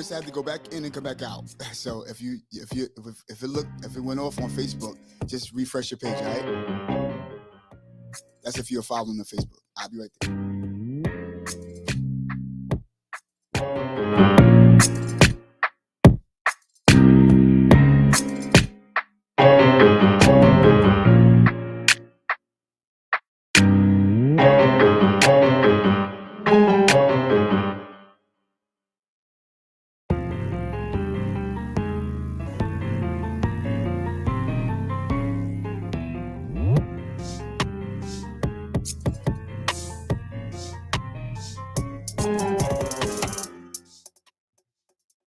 Chris had to go back in and come back out. So if it went off on Facebook, just refresh your page, all right? That's if you're following on Facebook. I'll be right there.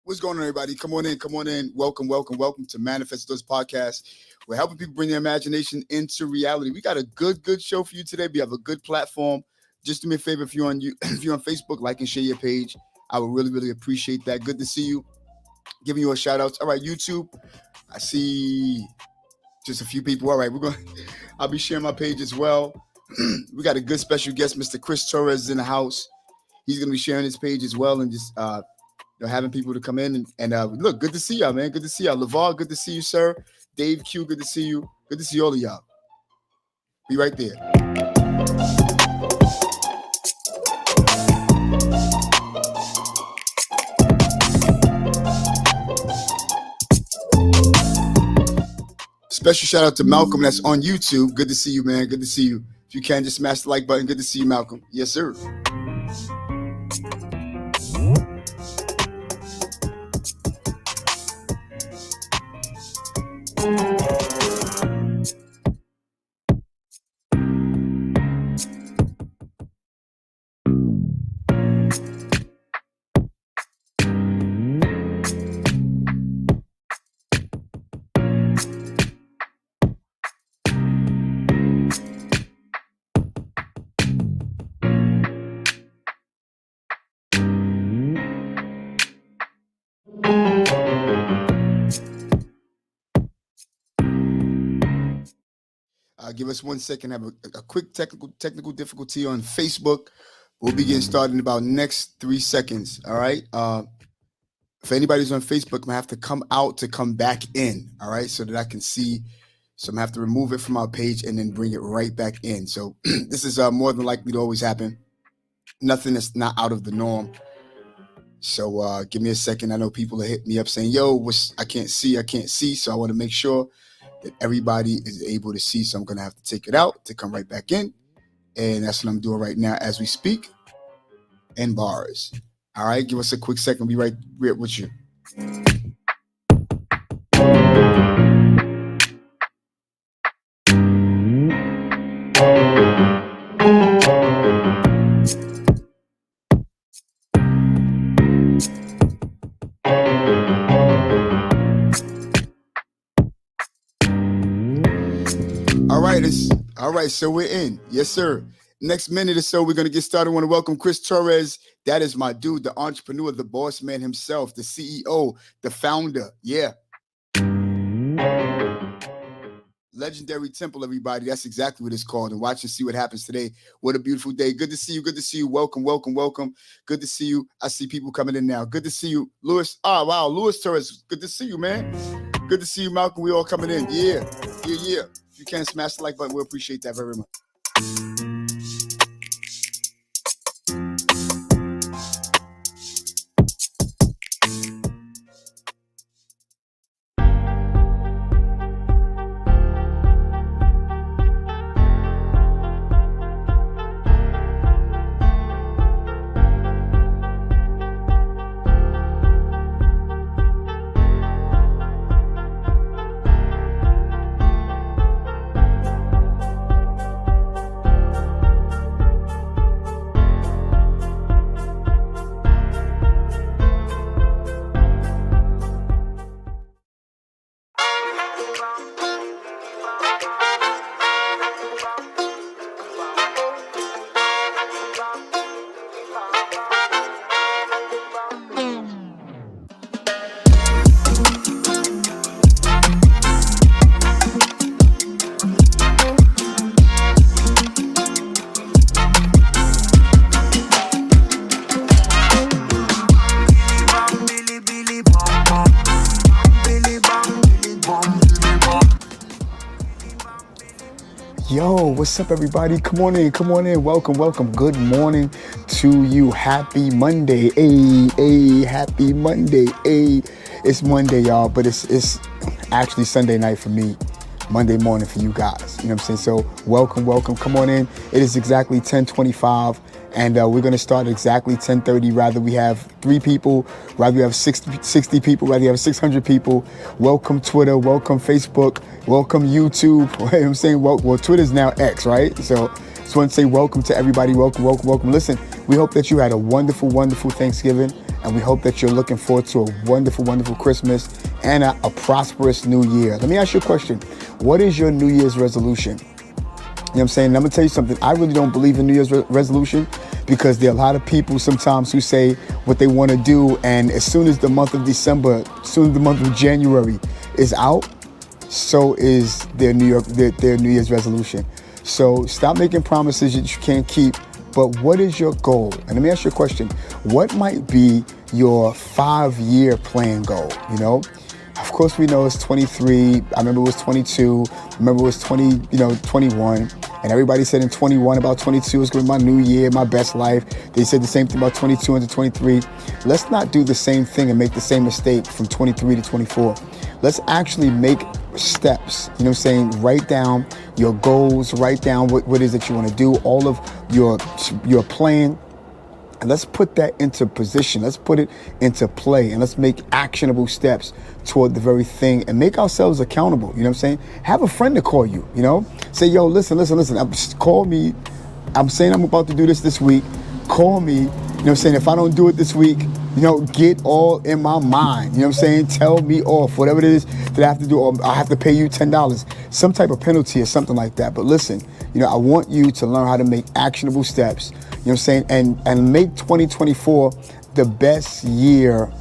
What's going on, everybody? Come on in. Welcome to Manifest Those Podcast. We're helping people bring their imagination into reality. We got a good show for you today. We have a good platform. Just do me a favor, if you're on Facebook, like and share your page. I would really appreciate that. Good to see you. Giving you a shout out. All right, YouTube. I see just a few people. All right, I'll be sharing my page as well. We got a good special guest, Mr. Chris TORRES, is in the house. He's gonna be sharing his page as well and just having people to come in and look, good to see y'all, man. Good to see y'all. LeVar, good to see you, sir. Dave Q, good to see you. Good to see all of y'all. Be right there. Special shout out to Malcolm that's on YouTube. Good to see you, man. Good to see you. If you can, just smash the like button. Good to see you, Malcolm. Yes, sir. Give us 1 second. Have a quick technical difficulty on Facebook. We'll be getting started in about next 3 seconds. All right. If anybody's on Facebook, I'm gonna have to come out to come back in. All right, so that I can see. So I'm gonna have to remove it from our page and then bring it right back in. So this is more than likely to always happen. Nothing that's not out of the norm. So give me a second. I know people are hitting me up saying, "Yo, I can't see." So I want to make sure that everybody is able to see. So I'm going to have to take it out to come right back in. And that's what I'm doing right now as we speak. And bars. All right, give us a quick second. Be right with you. All right, so we're in. Yes, sir. Next minute or so, we're going to get started. I want to welcome Chris TORRES. That is my dude, the entrepreneur, the boss man himself, the CEO, the founder. Yeah. Legendary Temple, everybody. That's exactly what it's called. And watch and see what happens today. What a beautiful day. Good to see you. Welcome. Good to see you. I see people coming in now. Good to see you, Louis. Oh, wow. Louis TORRES. Good to see you, man. Good to see you, Malcolm. We all coming in. Yeah. If you can, smash the like button. We'll appreciate that very much. Yo, what's up, everybody? Come on in, come on in. Welcome, welcome. Good morning to you. Happy Monday. Happy Monday. It's Monday, y'all, but it's actually Sunday night for me. Monday morning for you guys. You know what I'm saying? So welcome, welcome. Come on in. It is exactly 10:25. And we're going to start exactly 10:30. Rather we have 3 people, rather we have 60 people, rather we have 600 people. Welcome Twitter, welcome Facebook, welcome YouTube. You know what I'm saying? Well, Twitter's now X, right? So just want to say welcome to everybody. Welcome, welcome, welcome. Listen, we hope that you had a wonderful, wonderful Thanksgiving. And we hope that you're looking forward to a wonderful, wonderful Christmas and a prosperous new year. Let me ask you a question. What is your New Year's resolution? You know what I'm saying? And I'm going to tell you something. I really don't believe in New Year's resolution because there are a lot of people sometimes who say what they want to do. And as soon as the month of December, as soon as the month of January is out, so is their New Year's resolution. So stop making promises that you can't keep. But what is your goal? And let me ask you a question. What might be your 5-year plan goal? You know, of course we know it's 23. I remember it was 22. I remember it was 21. And everybody said in 21 about 22 is going to be my new year, my best life. They said the same thing about 22 into 23. Let's not do the same thing and make the same mistake from 23 to 24. Let's actually make steps. You know what I'm saying? Write down your goals, write down what it is that you want to do, all of your plan. And let's put that into position. Let's put it into play and let's make actionable steps toward the very thing and make ourselves accountable. You know what I'm saying? Have a friend to call you, you know, say, yo, listen. Call me. I'm saying I'm about to do this week. Call me. You know what I'm saying? If I don't do it this week, you know, get all in my mind. You know what I'm saying? Tell me off, whatever it is that I have to do. Or I have to pay you $10, some type of penalty or something like that. But listen, you know, I want you to learn how to make actionable steps. You know what I'm saying? And make 2024 the best year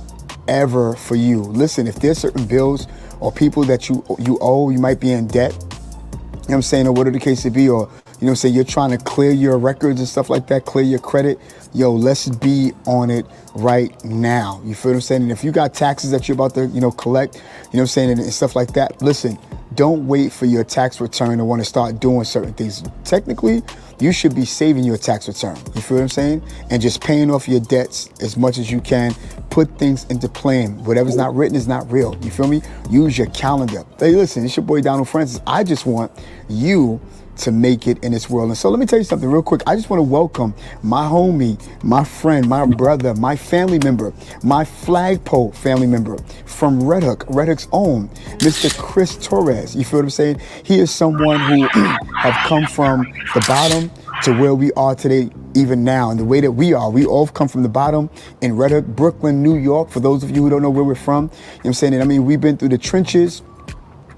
ever for you. Listen, if there's certain bills or people that you owe, you might be in debt. You know what I'm saying? Or whatever the case may be, or, you know, say you're trying to clear your records and stuff like that, clear your credit. Yo, let's be on it right now. You feel what I'm saying? And if you got taxes that you're about to, you know, collect, you know what I'm saying, and stuff like that, listen, don't wait for your tax return to want to start doing certain things. Technically, you should be saving your tax return. You feel what I'm saying? And just paying off your debts as much as you can. Put things into plan. Whatever's not written is not real. You feel me? Use your calendar. Hey, listen, it's your boy Donald Francis. I just want you to make it in this world. And so let me tell you something real quick. I just want to welcome my homie, my friend, my brother, my family member, my flagpole family member from Red Hook's own, Mr. Chris Torres. You feel what I'm saying? He is someone who have come from the bottom to where we are today, even now. And the way that we all come from the bottom in Red Hook, Brooklyn, New York. For those of you who don't know where we're from, you know what I'm saying? And I mean, we've been through the trenches,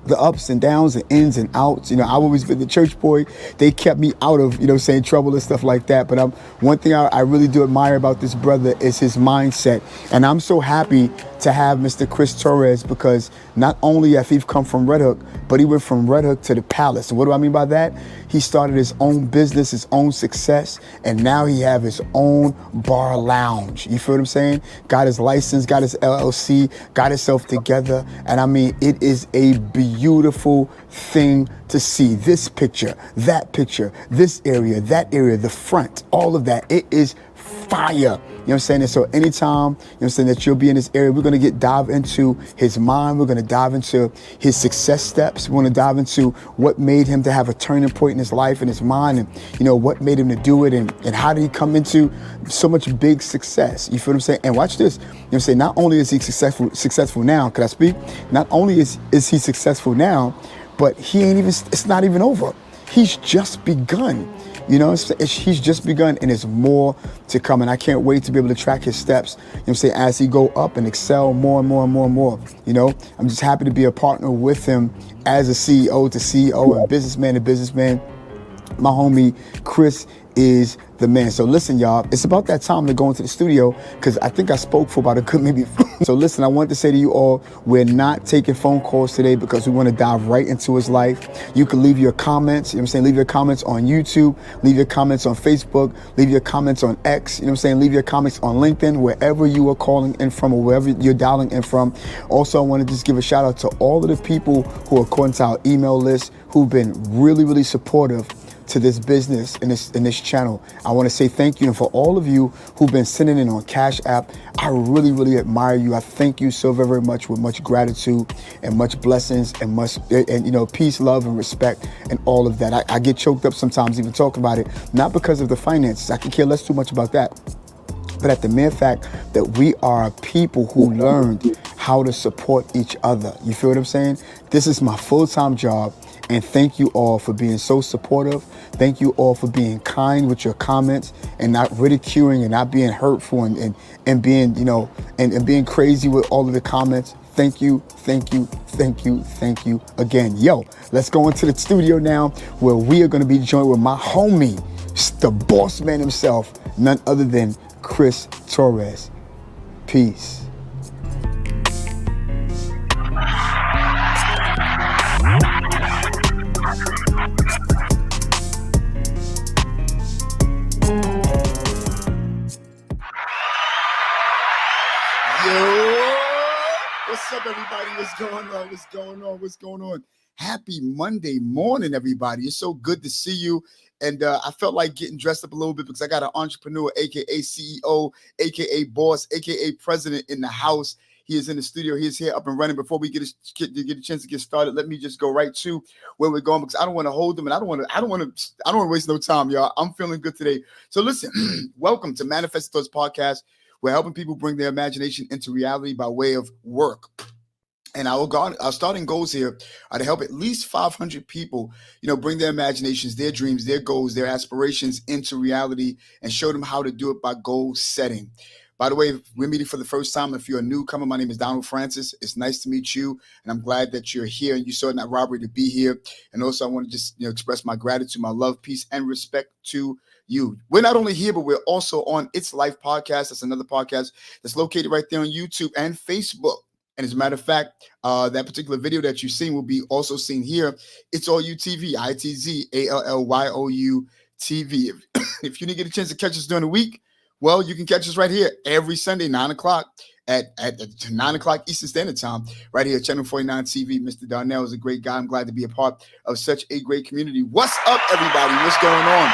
the ups and downs, the ins and outs. You know, I've always been the church boy. They kept me out of, you know, saying trouble and stuff like that. But one thing I really do admire about this brother is his mindset. And I'm so happy to have Mr. Chris Torres because not only have he come from Red Hook, but he went from Red Hook to the Palace. And what do I mean by that? He started his own business, his own success, and now he have his own bar lounge. You feel what I'm saying? Got his license, got his LLC, got himself together. And I mean, it is a beautiful thing to see. This picture, this area, that area, the front, all of that. It is fire. You know what I'm saying? And so anytime, you know what I'm saying, that you'll be in this area, we're going to dive into his mind. We're going to dive into his success steps. We're going to dive into what made him to have a turning point in his life and his mind, and, you know, what made him to do it, and how did he come into so much big success. You feel what I'm saying? And watch this. You know what I'm saying? Not only is he successful now, could I speak? Not only is he successful now, but it's not even over. He's just begun. You know, he's just begun, and there's more to come. And I can't wait to be able to track his steps, you know what I'm saying, as he go up and excel more and more and more and more. You know, I'm just happy to be a partner with him as a CEO to CEO and businessman to businessman. My homie Chris is the man. So listen, y'all, it's about that time to go into the studio because I think I spoke for about a good maybe. So listen, I want to say to you all, we're not taking phone calls today because we want to dive right into his life. You can leave your comments, you know what I'm saying? Leave your comments on YouTube, leave your comments on Facebook, leave your comments on X, you know what I'm saying? Leave your comments on LinkedIn, wherever you are calling in from or wherever you're dialing in from. Also, I want to just give a shout out to all of the people who are according to our email list who've been really, really supportive to this business in this channel. I want to say thank you, and for all of you who've been sending in on Cash App, I really, really admire you. I thank you so very, very much with much gratitude and much blessings and peace, love, and respect and all of that. I get choked up sometimes even talking about it, not because of the finances. I can care less too much about that, but at the mere fact that we are people who learned how to support each other. You feel what I'm saying? This is my full-time job, and thank you all for being so supportive. Thank you all for being kind with your comments and not ridiculing and not being hurtful and being, and being crazy with all of the comments. Thank you, thank you, thank you, thank you again. Yo, let's go into the studio now where we are going to be joined with my homie, the boss man himself, none other than Chris Torres. Peace. What's up, everybody? What's going on? What's going on? What's going on? Happy Monday morning, everybody. It's so good to see you. And I felt like getting dressed up a little bit because I got an entrepreneur, aka CEO, aka boss, aka president in the house. He is in the studio. He is here up and running. Before we get a chance to get started, let me just go right to where we're going because I don't want to hold them and I don't want to waste no time, y'all. I'm feeling good today. So listen, welcome to Manifest Thoughts Podcast. We're helping people bring their imagination into reality by way of work. And our starting goals here are to help at least 500 people, bring their imaginations, their dreams, their goals, their aspirations into reality and show them how to do it by goal setting. By the way, if we're meeting for the first time. If you're a newcomer, my name is Donald Francis. It's nice to meet you, and I'm glad that you're here and you saw it not robbery to be here. And also, I want to just express my gratitude, my love, peace, and respect to you. We're not only here, but we're also on It's Life Podcast. That's another podcast that's located right there on YouTube and Facebook. And as a matter of fact, that particular video that you've seen will be also seen here. It's All You TV, ITZALLYOU TV. If you didn't get a chance to catch us during the week, well, you can catch us right here every Sunday, 9 o'clock at 9 o'clock Eastern Standard Time, right here, Channel 49 TV. Mr. Darnell is a great guy. I'm glad to be a part of such a great community. What's up, everybody? What's going on?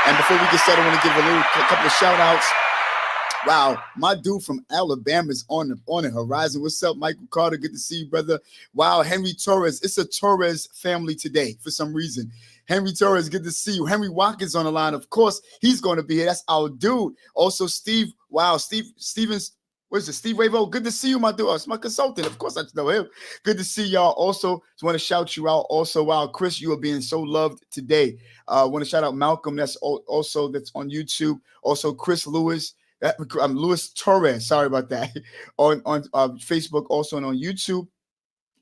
And before we get started, I want to give a couple of shout outs. Wow, my dude from Alabama is on the horizon. What's up, Michael Carter? Good to see you, brother. Wow, Henry Torres. It's a Torres family today for some reason. Henry Torres, good to see you. Henry Watkins on the line. Of course, he's going to be here. That's our dude. Also, Steve. Wow, Stevens. Where's it? Steve Ravo. Good to see you, my dude. It's my consultant. Of course, I know him. Good to see y'all. Also, just want to shout you out. Also, wow, Chris, you are being so loved today. Want to shout out Malcolm. That's on YouTube. Also, Chris Lewis. I'm Luis Torres. Sorry about that. on Facebook, also, and on YouTube.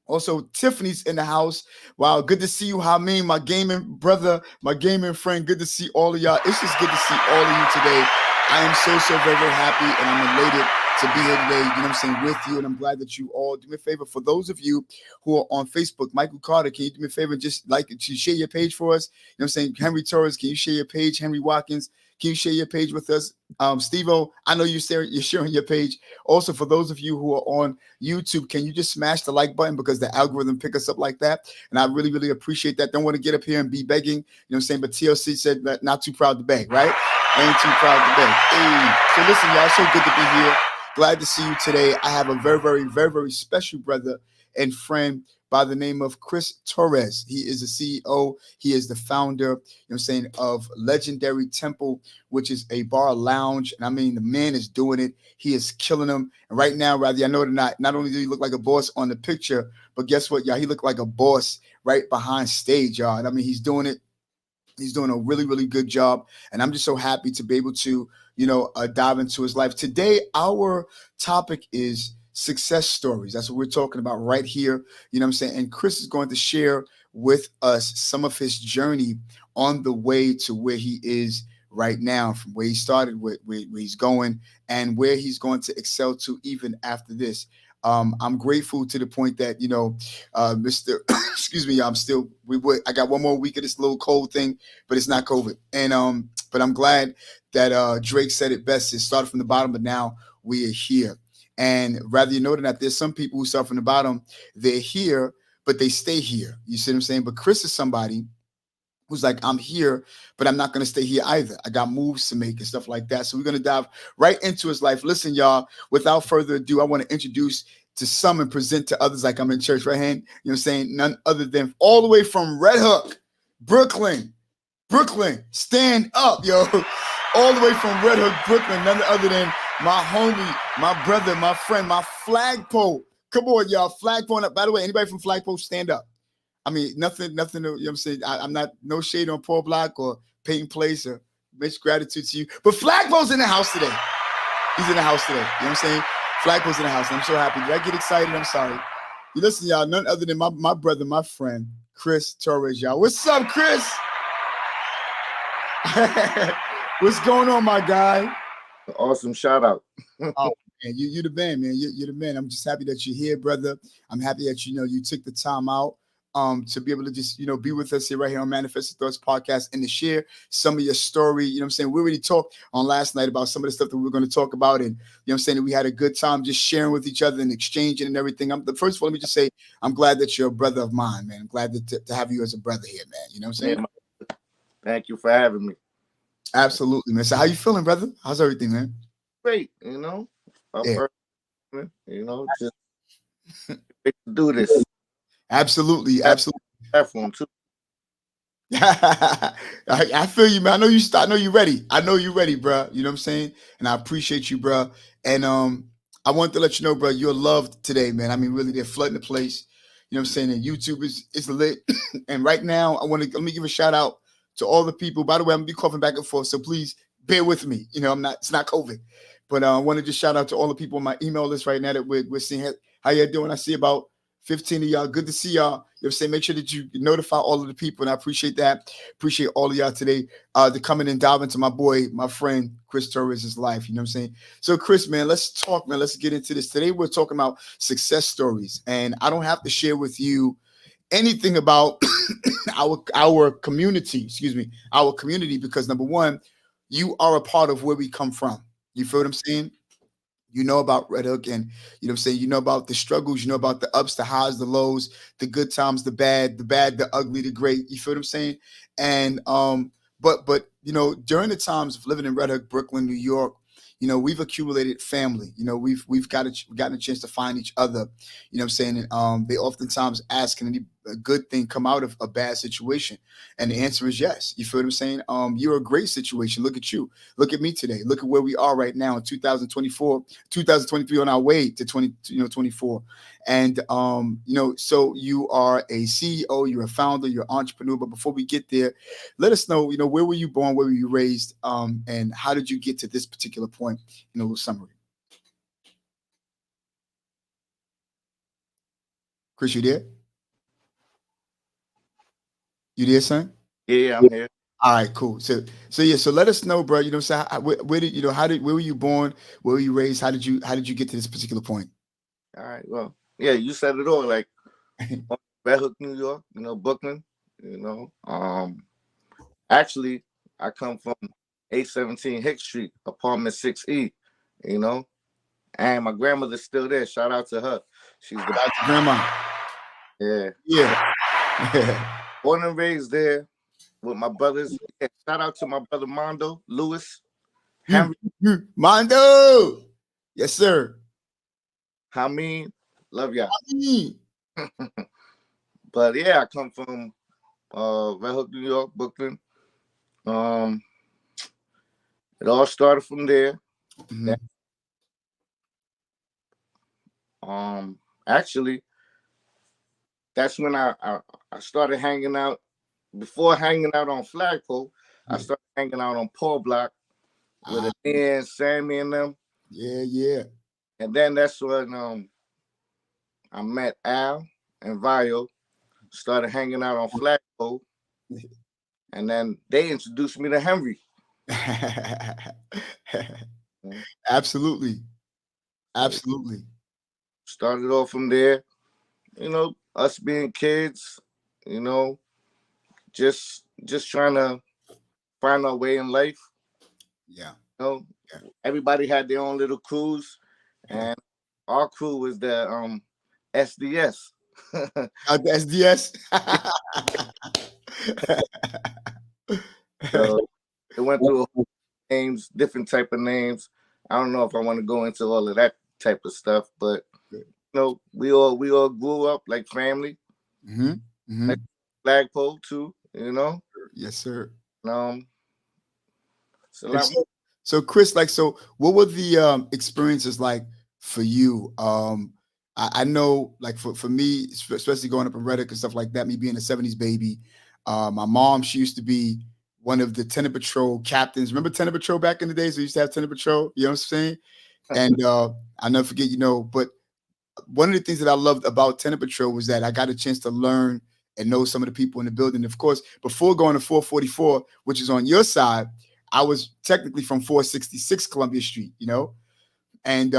Also, Tiffany's in the house. Wow, good to see you, Hameen, my gaming brother, my gaming friend. Good to see all of y'all. It's just good to see all of you today. I am so very, very happy, and I'm elated to be here today, you know what I'm saying, with you. And I'm glad that you all do me a favor. For those of you who are on Facebook, Michael Carter, can you do me a favor and just to share your page for us? You know what I'm saying? Henry Torres, can you share your page? Henry Watkins, can you share your page with us? Steve-O, I know you're sharing your page. Also, for those of you who are on YouTube, can you just smash the like button because the algorithm pick us up like that? And I really, really appreciate that. Don't want to get up here and be begging, you know what I'm saying? But TLC said that not too proud to beg, right? I ain't too proud to beg. Hey. So listen, y'all, so good to be here. Glad to see you today. I have a very, very, very, very special brother and friend by the name of Chris Torres. He is the CEO. He is the founder, you know what I'm saying, of Legendary Temple, which is a bar lounge. And I mean, the man is doing it. He is killing them. And right now, rather, I know it or not only do he look like a boss on the picture, but guess what, y'all? He looked like a boss right behind stage, y'all. And I mean, he's doing it. He's doing a really, really good job. And I'm just so happy to be able to, dive into his life. Today, our topic is success stories. That's what we're talking about right here. You know what I'm saying? And Chris is going to share with us some of his journey on the way to where he is right now, from where he started, where he's going, and where he's going to excel to even after this. I'm grateful to the point that Mr. excuse me, I'm still I got one more week of this little cold thing, but it's not COVID. And but I'm glad that Drake said it best. It started from the bottom, but now we are here. And rather you know than that, there's some people who start from the bottom, they're here, but they stay here. You see what I'm saying? But Chris is somebody who's like, I'm here, but I'm not going to stay here either. I got moves to make and stuff like that. So we're going to dive right into his life. Listen, y'all, without further ado, I want to introduce to some and present to others like I'm in church, right hand. You know what I'm saying? None other than all the way from Red Hook, Brooklyn. Brooklyn, stand up, yo. All the way from Red Hook, Brooklyn, none other than my homie, my brother, my friend, my flagpole. Come on, y'all. Flagpole. By the way, anybody from Flagpole, stand up. I mean, nothing, you know what I'm saying? I'm not, no shade on Paul Block or Peyton Place or much gratitude to you. But Flagpole's in the house today. He's in the house today. You know what I'm saying? Flagpole's in the house. And I'm so happy. Did I get excited? I'm sorry. You listen, y'all, none other than my brother, my friend, Chris Torres, y'all. What's up, Chris? What's going on, my guy? Awesome shout out. Oh, man, you the man, man. You're the man. I'm just happy that you're here, brother. I'm happy that you took the time out to be able to just be with us here right here on Manifest Thoughts podcast and to share some of your story. You know what I'm saying? We already talked on last night about some of the stuff that we are going to talk about, and I'm saying that we had a good time just sharing with each other and exchanging and everything. First of all, let me just say I'm glad that you're a brother of mine, man. I'm glad to have you as a brother here, man. You know what I'm saying? Yeah, thank you for having me. Absolutely, man. So how you feeling, brother? How's everything, man? Great, just great to do this. Absolutely. Platform too. I feel you, man. I know you're ready. I know you're ready, bro. You know what I'm saying? And I appreciate you, bro. And I want to let you know, bro, you're loved today, man. I mean, really, they're flooding the place. You know what I'm saying? And YouTube is lit. And right now, let me give a shout out to all the people. By the way, I'm gonna be coughing back and forth, so please bear with me. It's not COVID. But I want to just shout out to all the people on my email list right now that we're seeing how you're doing. I see about 15 of y'all. Good to see y'all. You know what I'm saying? Make sure that you notify all of the people, and I appreciate that. Appreciate all of y'all today to come in and dive into my boy, my friend, Chris Torres' life. You know what I'm saying? So, Chris, man, let's talk, man. Let's get into this. Today, we're talking about success stories, and I don't have to share with you anything about our community, our community, because number one, you are a part of where we come from. You feel what I'm saying? You know about Red Hook, and you know what I'm saying, you know about the struggles, you know about the ups, the highs, the lows, the good times, the bad, the ugly, the great. You feel what I'm saying? And but during the times of living in Red Hook, Brooklyn, New York, we've accumulated family. We've gotten a chance to find each other. You know what I'm saying? And they oftentimes ask, can any a good thing come out of a bad situation? And the answer is yes. You feel what I'm saying? You're a great situation. Look at you. Look at me today. Look at where we are right now in 2024, 2023, on our way to 24. And so you are a CEO, you're a founder, you're an entrepreneur. But before we get there, let us know, where were you born, where were you raised, and how did you get to this particular point in a little summary. Chris, you there? You there, son? Yeah, I'm here. All right, cool. So let us know, bro. So where did where were you born? Where were you raised? How did you get to this particular point? All right. Well, yeah, you said it all. Like Red Hook, New York. Brooklyn. Actually, I come from 817 Hicks Street, apartment 6E. And my grandmother's still there. Shout out to her. She's the grandma. Yeah. Born and raised there with my brothers. Yeah, shout out to my brother Mondo, Lewis, Henry. Mondo. Yes, sir. Hameen. Love y'all. But yeah, I come from Red Hook, New York, Brooklyn. It all started from there. Mm-hmm. Actually, that's when I started hanging out. Before hanging out on Flagpole, I started hanging out on Paul Block with and Sammy and them. Yeah. And then that's when I met Al and Vio. started hanging out on Flagpole, and then they introduced me to Henry. Absolutely. So Absolutely. started off from there, us being kids, you know, just trying to find our way in life. Yeah. You know, Yeah. everybody had their own little crews, and our crew was the SDS. Out the SDS. So it went through names, different type of names. I don't know if I want to go into all of that type of stuff, but we all grew up like family, Hmm. Hmm. like Flagpole too. You know, Yes, sir. um, it's a And lot more. so Chris, like, so what were the experiences like for you? I know, like, for me, especially growing up in Reddick and stuff like that, me being a 70s baby, my mom, she used to be one of the Tenant Patrol captains. Remember Tenant Patrol back in the days? We used to have Tenant Patrol, you know what I'm saying? And I'll never forget, but one of the things that I loved about Tenant Patrol was that I got a chance to learn and know some of the people in the building. Of course, before going to 444, which is on your side, I was technically from 466 Columbia Street, and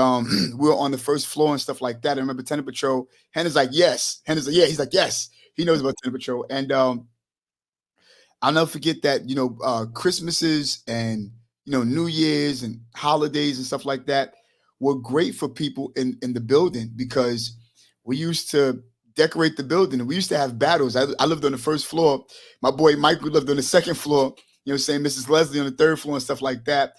we were on the first floor and stuff like that. I remember Tenant Patrol. Hannah's like, yes. Hannah's like, yeah. He's like, yes. He knows about Tenant Patrol. And I'll never forget that, Christmases and, New Year's and holidays and stuff like that were great for people in the building because we used to decorate the building and we used to have battles. I lived on the first floor. My boy Michael lived on the second floor, Mrs. Leslie on the third floor and stuff like that.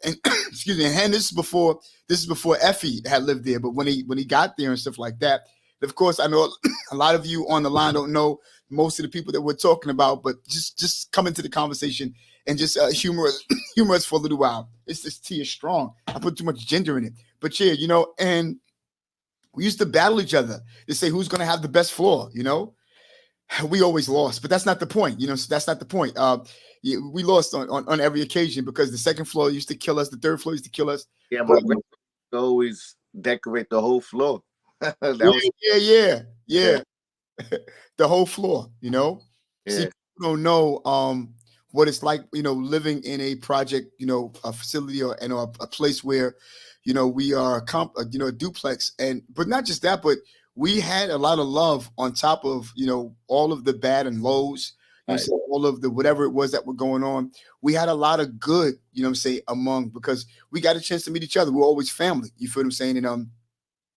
And excuse me, and this is before Effie had lived there, but when he got there and stuff like that, of course, I know a lot of you on the line don't know most of the people that we're talking about, but just come into the conversation and just humor humor us for a little while. It's this tea is strong. I put too much ginger in it, but yeah, and we used to battle each other to say who's going to have the best floor. We always lost, but that's not the point. So that's not the point. We lost on every occasion because the second floor used to kill us, the third floor used to kill us. Yeah, my But grandpa always decorate the whole floor. That yeah, was yeah, yeah, the whole floor. See, yeah, people don't know what it's like, living in a project, a facility or a place where, we are a duplex, but not just that, but we had a lot of love on top of, all of the bad and lows. right. All of the whatever it was that were going on, we had a lot of good, among because we got a chance to meet each other. We're always family. You feel what I'm saying?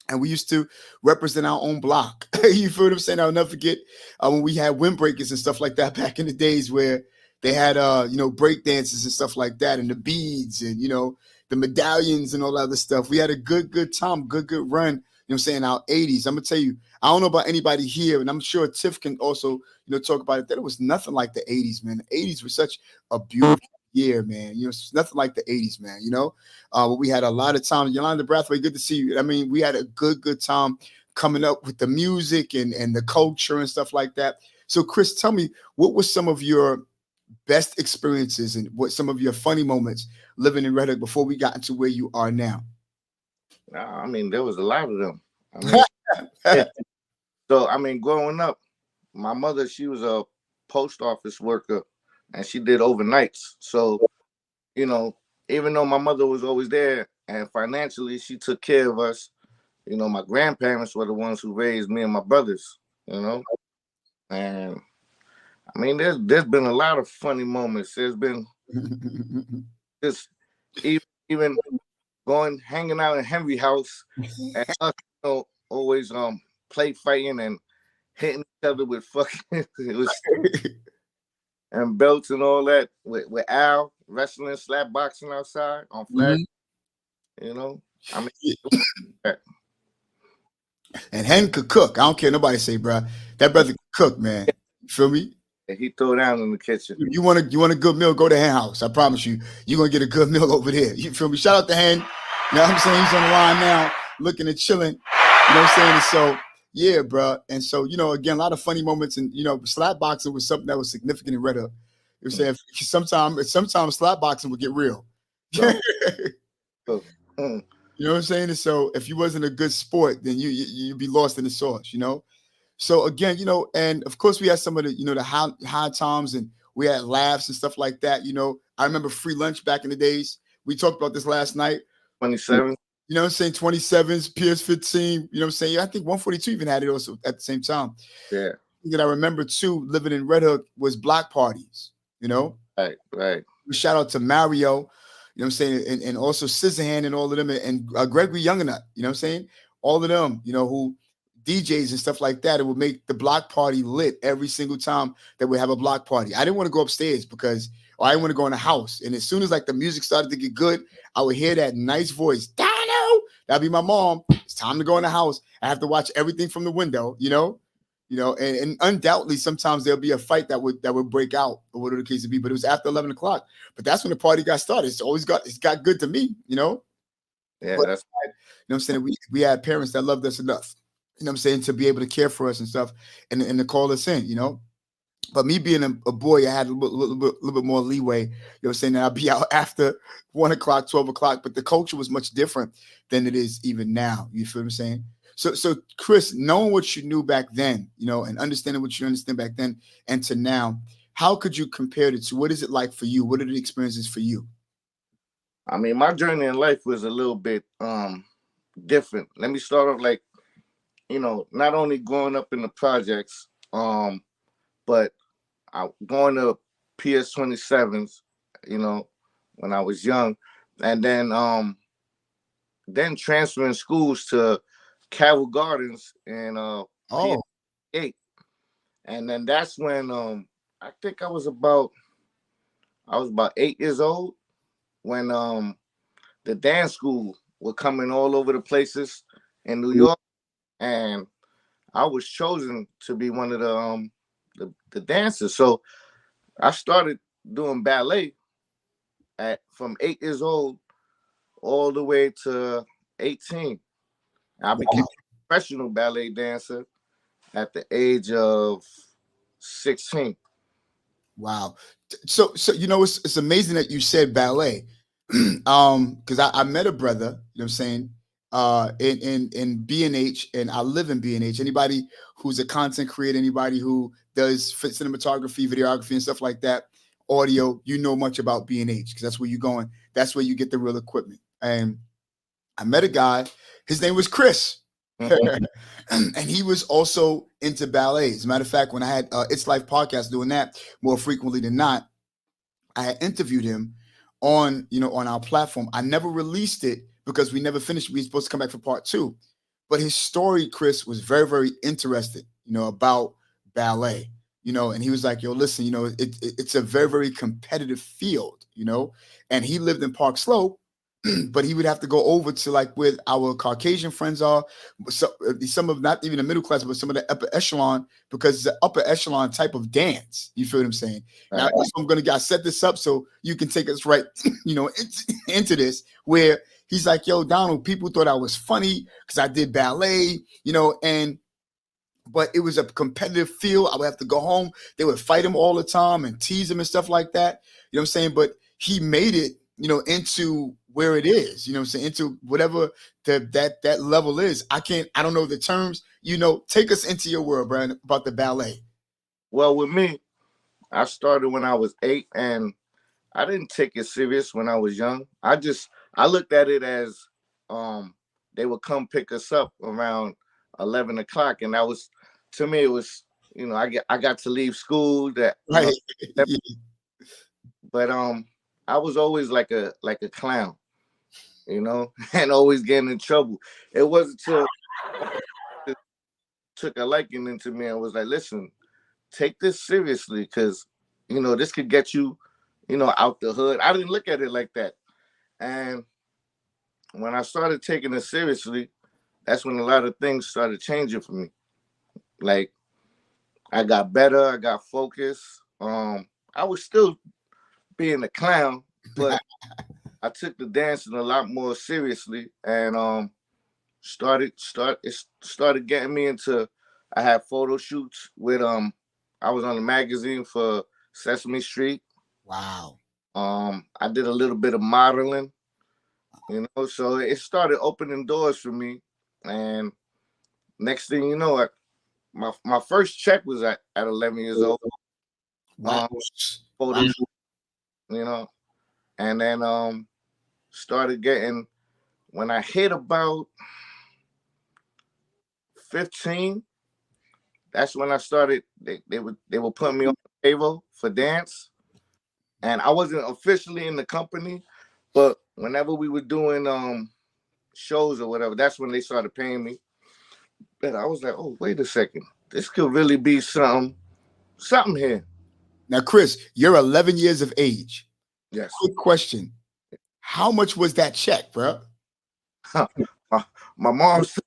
And we used to represent our own block. You feel what I'm saying? I'll never forget when we had windbreakers and stuff like that back in the days where they had, break dances and stuff like that, and the beads and, the medallions and all that other stuff. We had a good time, good run, our 80s. I'm going to tell you, I don't know about anybody here, and I'm sure Tiff can also, talk about it, that it was nothing like the 80s, man. The 80s were such a beautiful year, man. It's nothing like the 80s, man, we had a lot of time. Yolanda Brathwaite, good to see you. I mean, we had a good time coming up with the music and the culture and stuff like that. So, Chris, tell me, what was some of your best experiences and what some of your funny moments living in Reddick before we got into where you are now? I mean, there was a lot of them. I mean, yeah. So I mean, growing up, my mother, she was a post office worker, and she did overnights. So you know, even though my mother was always there and financially she took care of us, my grandparents were the ones who raised me and my brothers. You know, and I mean, there's been a lot of funny moments. There's been just even going hanging out in Henry house and us, always play fighting and hitting each other with fucking it was and belts and all that with Al wrestling, slap boxing outside on flag. Mhm. You know, I mean, And Hen could cook. I don't care nobody say, bro. That brother could cook, man. You feel me? he throw down in the kitchen. You want a good meal, go to Hen House. I promise you, you're gonna get a good meal over there. You feel me? Shout out to Hen. You know what I'm saying? He's on the line now, looking and chilling. You know what I'm saying? And so, yeah, bro. And so, again, a lot of funny moments, and slap boxing was something that was significant in Red Hook. You know what I'm saying? Sometimes slap boxing would get real. So, so, You know what I'm saying? And so if you wasn't a good sport, then you'd be lost in the sauce, So again, and of course we had some of the, the high times, and we had laughs and stuff like that. I remember free lunch back in the days. We talked about this last night. 27. You know what I'm saying? 27s, PS15, you know what I'm saying? Yeah, I think 142 even had it also at the same time. Yeah. That I remember too, living in Red Hook, was block parties, Right. Shout out to Mario, you know what I'm saying? And also Scissorhand and all of them, and Gregory Youngenut, you know what I'm saying? All of them, who DJs and stuff like that. It would make the block party lit every single time that we have a block party. I didn't want to go upstairs because I didn't want to go in the house. And as soon as like the music started to get good, I would hear that nice voice, Dino. That'd be my mom. It's time to go in the house. I have to watch everything from the window, and undoubtedly sometimes there'll be a fight that would break out or whatever the case would be. But it was after 11 o'clock. But that's when the party got started. It's got good to me, Yeah, but, that's you know what I'm saying? We had parents that loved us enough, you know what I'm saying, to be able to care for us and stuff, and to call us in. But me being a boy, I had a little bit more leeway. You know what I'm saying? That I'd be out after 1 o'clock, 12 o'clock. But the culture was much different than it is even now. You feel what I'm saying? So Chris, knowing what you knew back then, and understanding what you understand back then and to now, how could you compare the two? What is it like for you? What are the experiences for you? I mean, my journey in life was a little bit different. Let me start off like, not only growing up in the projects, but I going to PS27s, when I was young, and then transferring schools to Carroll Gardens in Oh, PS8, and then that's when I think I was about 8 years old when the dance school were coming all over the places in New York, and I was chosen to be one of the dancers. So I started doing ballet from 8 years old all the way to 18. I became wow. a professional ballet dancer at the age of 16. Wow. So it's amazing that you said ballet. Because I met a brother, you know what I'm saying, in B&H, and I live in B&H. Anybody who's a content creator, anybody who does cinematography, videography, and stuff like that, audio, much about B&H because that's where you're going. That's where you get the real equipment. And I met a guy, his name was Chris. Mhm. And he was also into ballet. As a matter of fact, when I had It's Life podcast doing that more frequently than not, I had interviewed him on our platform. I never released it because we never finished. We were supposed to come back for part two. But his story, Chris, was very, very interested, about ballet, and he was like, yo, listen, it's a very, very competitive field, and he lived in Park Slope, but he would have to go over to like where our Caucasian friends are, some of not even the middle class, but some of the upper echelon, because it's an upper echelon type of dance. You feel what I'm saying? Now, Right. so I'm gonna set this up so you can take us right, into this where he's like, yo, Donald, people thought I was funny because I did ballet, but it was a competitive field. I would have to go home. They would fight him all the time and tease him and stuff like that. You know what I'm saying? But he made it, into where it is, what I'm saying, into whatever that level is. I don't know the terms, take us into your world, Brian, about the ballet. Well, with me, I started when I was 8, and I didn't take it serious when I was young. I looked at it as they would come pick us up around 11 o'clock, and that was, to me, it was, I got to leave school that, Right. but I was always like a clown, and always getting in trouble. It wasn't until it took a liking into me and was like, listen, take this seriously, because this could get you, out the hood. I didn't look at it like that. And when I started taking it seriously, that's when a lot of things started changing for me. Like, I got better, I got focused. I was still being a clown, but I took the dancing a lot more seriously, and it started getting me into. I had photo shoots with I was on a magazine for Sesame Street. Wow. I did a little bit of modeling, so it started opening doors for me. And next thing you know, my first check was at 11 years old. Wow. Photos, you know, and then started getting, when I hit about 15, that's when I started. They would put me on the payroll for dance, and I wasn't officially in the company, but whenever we were doing shows or whatever, that's when they started paying me. And I was like, oh, wait a second, this could really be something here. Now, Chris, you're 11 years of age. Yes. Quick question: how much was that check, bro? My mom said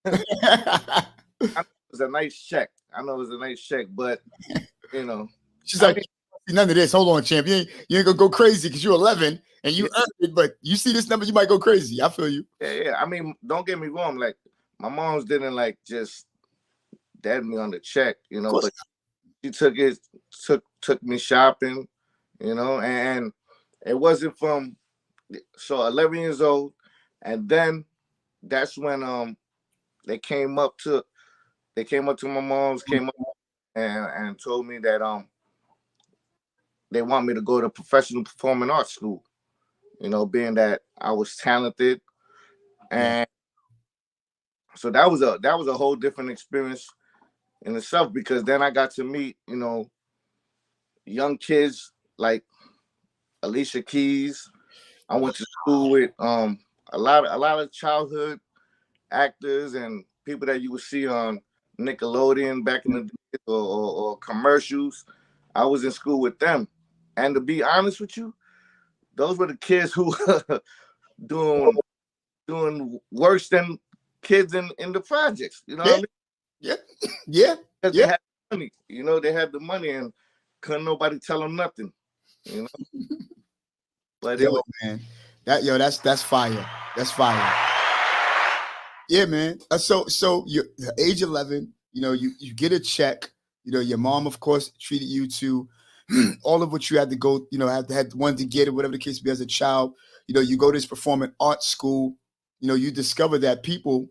it was a nice check. I know it was a nice check, but you know, she's like, none of this. Hold on, champ. You ain't gonna go crazy because you're 11 and you earned it, but you see this number, you might go crazy. I feel you. Yeah. I mean, don't get me wrong. Like, my mom's didn't like just dab me on the check, you know, but she took me shopping, you know, and it wasn't from, so 11 years old, and then that's when they came up to my mom's, came up and told me that they want me to go to professional performing arts school, you know, being that I was talented. And so that was a whole different experience in itself, because then I got to meet, you know, young kids like Alicia Keys. I went to school with a lot of childhood actors and people that you would see on Nickelodeon back in the day, or commercials. I was in school with them, and to be honest with you, those were the kids who doing worse than kids in the projects. You know what I mean? Yeah. Because they had money. You know, they had the money, and couldn't nobody tell them nothing. You know. But man, that's fire. That's fire. Yeah, man. So you're age 11. You know, you get a check. You know, your mom, of course, treated you to all of what you had to go. You know, had wanted to get it, whatever the case be as a child. You know, you go to this performing arts school. You know, you discover that people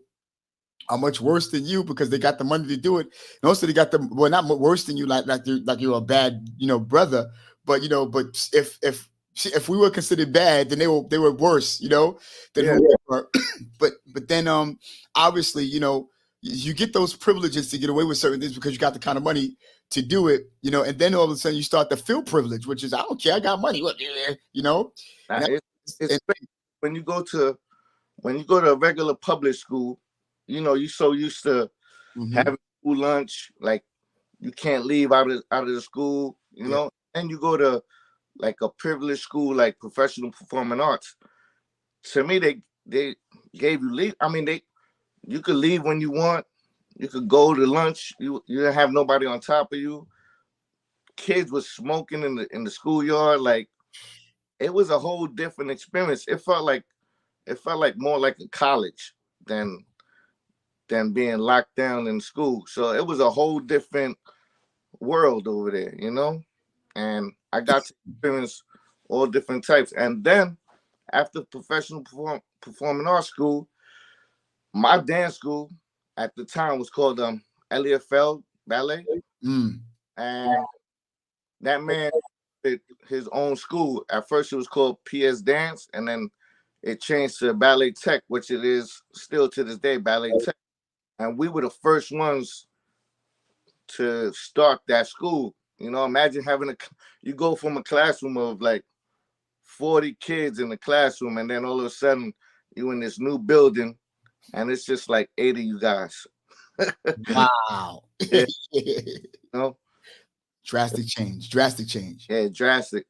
are much worse than you because they got the money to do it, and also they got the not worse than you, like you're a bad, you know, brother. But you know, but if we were considered bad, then they were worse, you know, than who we were. but then obviously, you know, you get those privileges to get away with certain things because you got the kind of money to do it, you know, and then all of a sudden you start to feel privilege, which is, I don't care, I got money, you know. It's when you go to a regular public school, you know, you're so used to having school lunch, like you can't leave out of the school, you know, and you go to like a privileged school like professional performing arts. To me, they gave you leave. I mean, you could leave when you want. You could go to lunch. You didn't have nobody on top of you. Kids was smoking in the schoolyard. Like, it was a whole different experience. It felt like more like a college than being locked down in school. So it was a whole different world over there, you know? And I got to experience all different types. And then after professional performing arts school, my dance school at the time was called LEFL Ballet. And that man did his own school. At first it was called PS Dance, and then it changed to Ballet Tech, which it is still to this day, Ballet Tech. And we were the first ones to start that school. You know, imagine you go from a classroom of like 40 kids in the classroom, and then all of a sudden you in this new building, and it's just like 8 of you guys. Wow. You know? Drastic change. Yeah, drastic.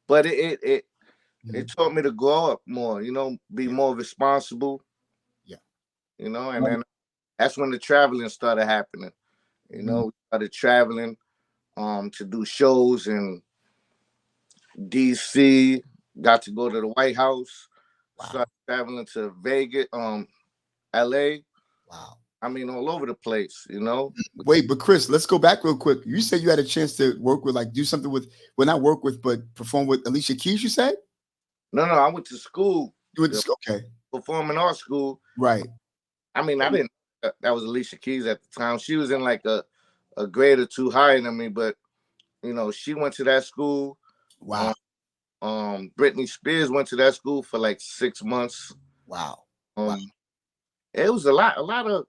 But it taught me to grow up more, you know, be more responsible. Yeah. You know, and then that's when the traveling started happening. You know, we started traveling to do shows in DC, got to go to the White House, started traveling to Vegas, LA. Wow. I mean, all over the place, you know. Wait, but Chris, let's go back real quick. You said you had a chance to work with, like, do something with, well, not work with, but perform with Alicia Keys, you said? No, I went to school. You went to school, okay. Performing arts school. Right. I mean, I didn't that was Alicia Keys at the time. She was in like a grade or two higher than me, but she went to that school. Wow. Britney Spears went to that school for like 6 months. Wow. Wow. Um, it was a lot of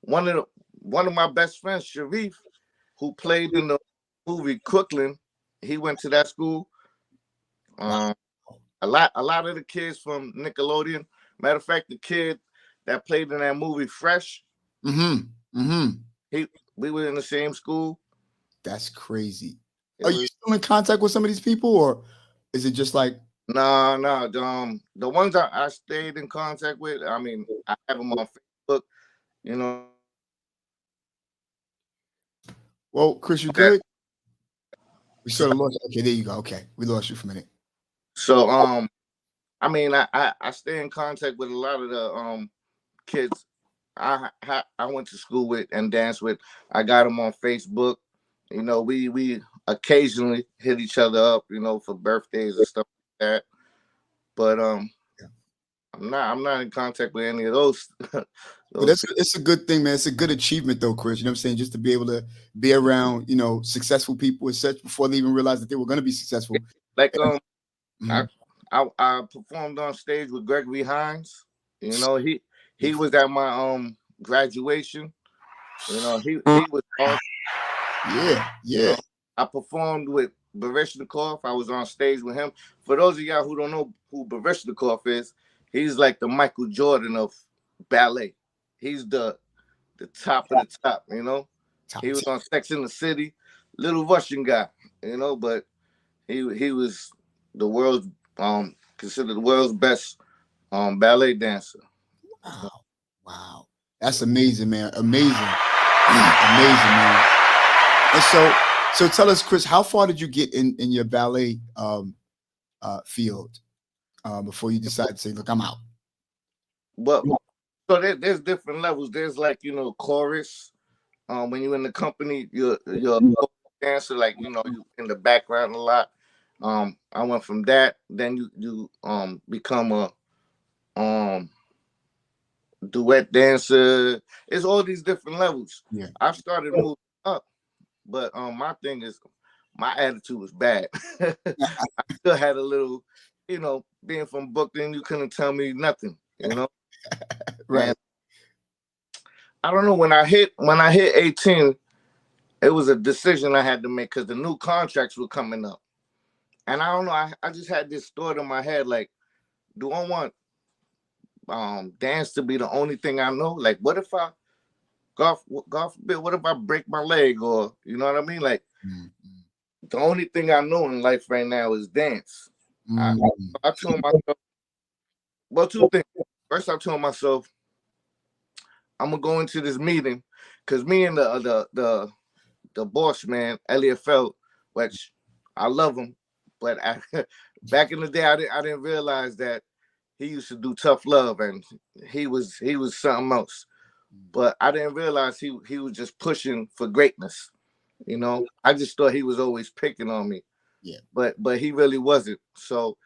one of my best friends, Sharif, who played in the movie Crooklyn. He went to that school. Wow. A lot of the kids from Nickelodeon. Matter of fact, the kid that played in that movie Fresh, we were in the same school. That's crazy. It Are you still in contact with some of these people, or is it just like No. The ones I stayed in contact with, I mean, I have them on Facebook. You know. Well, Chris, you good? We sort of lost. Okay, there you go. Okay, we lost you for a minute. So I mean, I stay in contact with a lot of the kids I went to school with and danced with. I got them on Facebook. We occasionally hit each other up, for birthdays and stuff like that. But I'm not in contact with any of those. But it's a good thing, man. It's a good achievement, though, Chris. You know what I'm saying? Just to be able to be around, successful people and such before they even realized that they were going to be successful. Like I performed on stage with Gregory Hines. He was at my graduation. He was awesome. Yeah. I performed with Barishnikov. I was on stage with him. For those of y'all who don't know who Barishnikov is, he's like the Michael Jordan of ballet. He's the top of the top, He was on Sex in the City, little Russian guy, but he was the world's considered the world's best ballet dancer. Wow. That's amazing, man. Amazing, man. And so tell us, Chris, how far did you get in your ballet field before you decided to say, look, I'm out? But so there's different levels. There's like, chorus. When you're in the company, you're a dancer, like, you in the background a lot. I went from that. Then you become a duet dancer. It's all these different levels. Yeah. I've started moving up, but my thing is my attitude was bad. I still had a little, being from Brooklyn, you couldn't tell me nothing, Right. And I don't know, when I hit 18, it was a decision I had to make because the new contracts were coming up. And I don't know, I just had this thought in my head, like, do I want dance to be the only thing I know? Like, what if I, God forbid, what if I break my leg, or, you know what I mean? Like, the only thing I know in life right now is dance. I told myself, well, two things. First, I told myself, I'm gonna go into this meeting because me and the boss man, Elliot Felt, which I love him, but back in the day, I didn't realize that he used to do Tough Love, and he was something else. But I didn't realize he was just pushing for greatness. I just thought he was always picking on me. Yeah. But he really wasn't. So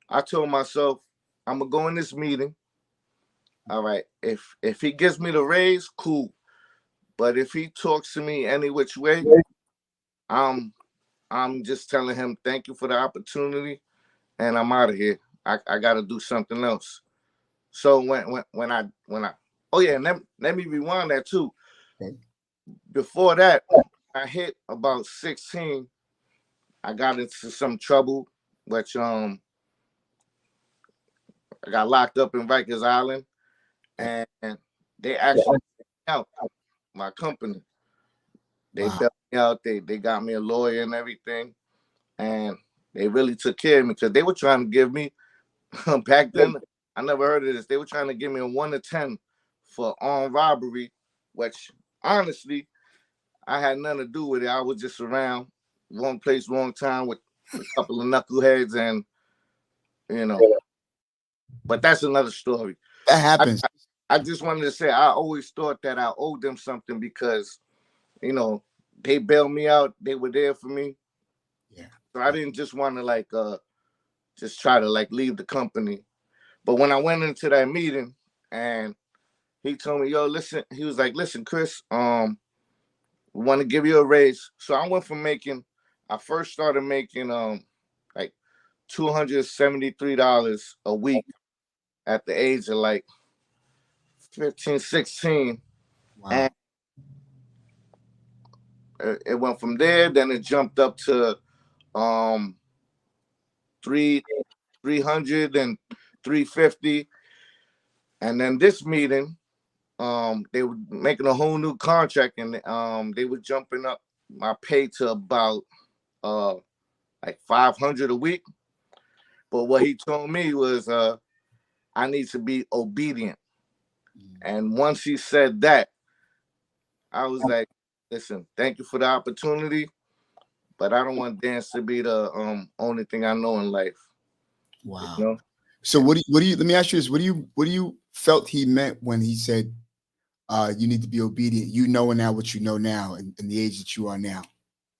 I told myself, I'm gonna go in this meeting. All right, if he gives me the raise, cool. But if he talks to me any which way, I'm just telling him thank you for the opportunity, and I'm out of here. I got to do something else. So when I oh yeah, and let me rewind that too. Okay. Before that, I hit about 16. I got into some trouble, which I got locked up in Rikers Island, and they actually out my company. They bailed me out. They got me a lawyer and everything, and they really took care of me because they were trying to give me back then. I never heard of this. They were trying to give me a 1 to 10 for armed robbery, which honestly I had nothing to do with it. I was just around, wrong place, wrong time with a couple of knuckleheads, and But that's another story. That happens. I just wanted to say I always thought that I owed them something because, they bailed me out. They were there for me. Yeah. So I didn't just want to just try to leave the company. But when I went into that meeting and he told me, yo, listen, he was like, listen, Chris, we want to give you a raise. So I first started making like $273 a week at the age of like 15, 16. Wow. And it went from there, then it jumped up to um three 300 and 350. And then this meeting, they were making a whole new contract, and they were jumping up my pay to about like 500 a week. But what he told me was I need to be obedient. And once he said that, I was like, listen, thank you for the opportunity, but I don't want dance to be the only thing I know in life. Wow. You know? So what do you let me ask you this, what do you felt he meant when he said you need to be obedient, you knowing now what you know now in the age that you are now?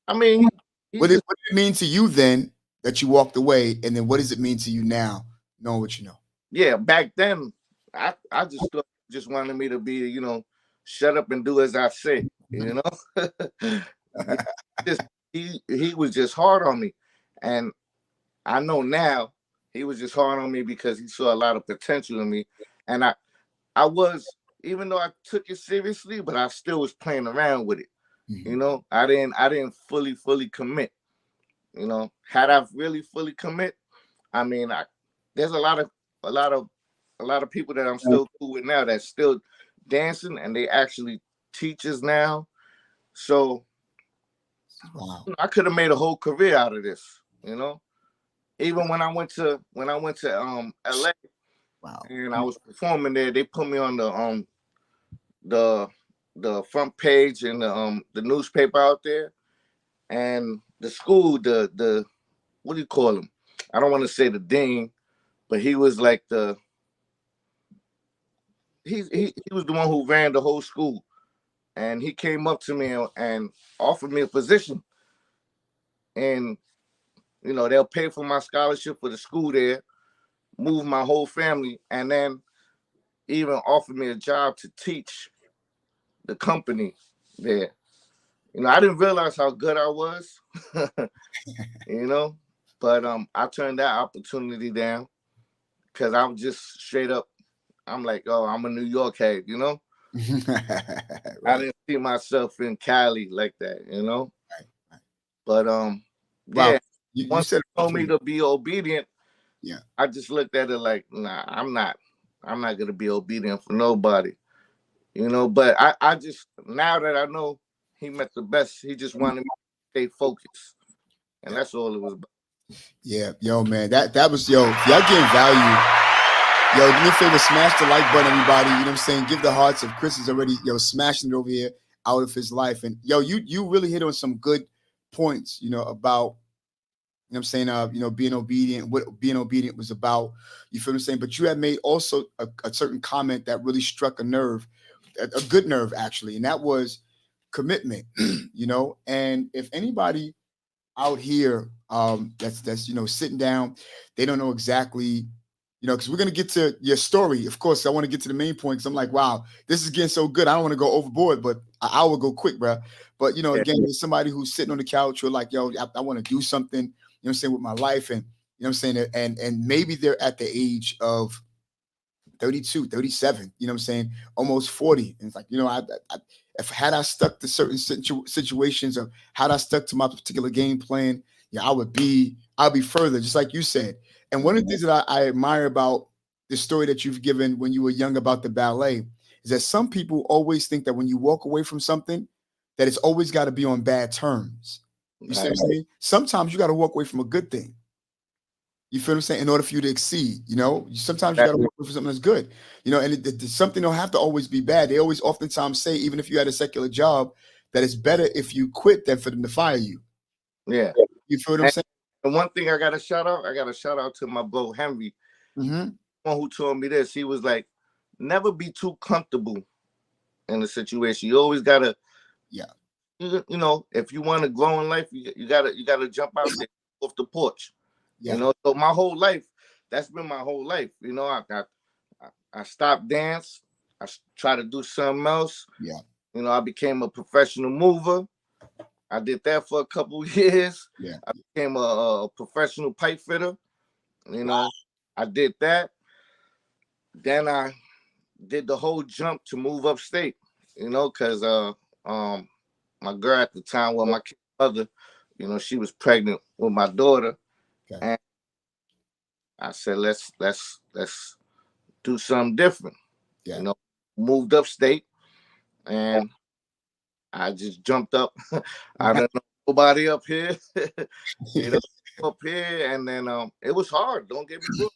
I mean, What did it mean to you then that you walked away, and then what does it mean to you now knowing what you know? Yeah, back then I just thought he just wanted me to be, you know, shut up and do as I say, you know. just he was just hard on me. And I know now he was just hard on me because he saw a lot of potential in me. And I was, even though I took it seriously, but I still was playing around with it. Mm-hmm. You know, I didn't fully commit. You know, had I really fully commit, I mean, there's a lot of people that I'm still cool with now that's still dancing, and they actually teachers now. So Wow. I could have made a whole career out of this, you know. Even when I went to LA, Wow. and I was performing there, they put me on the the front page in the newspaper out there, and the school, the what do you call him? I don't want to say the dean, but he was like he was the one who ran the whole school, and he came up to me and offered me a position, and you know they'll pay for my scholarship for the school there, move my whole family, and then even offered me a job to teach the company there. You know, I didn't realize how good I was, you know, but I turned that opportunity down because I was just straight up. I'm like, oh, I'm a New York head, you know. Right. I didn't see myself in Cali like that, you know. Right. But Wow. yeah, You once said he told me to be obedient, yeah. I just looked at it like, nah, I'm not gonna be obedient for nobody, you know. But I just, now that I know he meant the best, he just wanted me to stay focused, and that's all it was about. Yeah, yo, man, that was yo. If y'all getting value, yo, do me a favor, smash the like button, everybody. You know what I'm saying? Give the hearts of Chris is already smashing it over here out of his life, and yo, you really hit on some good points. You know about what I'm saying, being obedient, what being obedient was about. You feel what I'm saying? But you had made also a certain comment that really struck a nerve, a good nerve actually, and that was commitment. And if anybody out here that's sitting down, they don't know exactly, because we're gonna get to your story. Of course, I want to get to the main point because I'm like, wow, this is getting so good. I don't want to go overboard, but I will go quick, bro. But again, there's somebody who's sitting on the couch who are like, yo, I want to do something, what I'm saying, with my life, and what I'm saying, and maybe they're at the age of 32, 37, what I'm saying, almost 40. And it's like, if had I stuck to certain situations, or had I stuck to my particular game plan, I'll be further, just like you said. And one of the things that I admire about the story that you've given when you were young about the ballet is that some people always think that when you walk away from something, that it's always got to be on bad terms. You see what I'm saying? Sometimes you got to walk away from a good thing. You feel what I'm saying? In order for you to exceed, sometimes you got to work for something that's good, and something don't have to always be bad. They always oftentimes say, even if you had a secular job, that it's better if you quit than for them to fire you. Yeah. You feel what I'm saying? And one thing I got to shout out to my bro, Henry, Mm-hmm. one who told me this. He was like, never be too comfortable in a situation. You always got to, if you want to grow in life, you gotta jump out there off the porch. Yeah. So my whole life, that's been my whole life. I stopped dance. tried to do something else. Yeah. You know, I became a professional mover. I did that for a couple of years. Yeah. I became a professional pipe fitter. You know, I did that. Then I did the whole jump to move upstate. You know, because my girl at the time, well, my kid mother, you know, she was pregnant with my daughter, Okay. and I said, let's do something different. Yeah. You know, moved upstate, and I just jumped up. I didn't know nobody up here, you know, up here, and then it was hard. Don't get me wrong,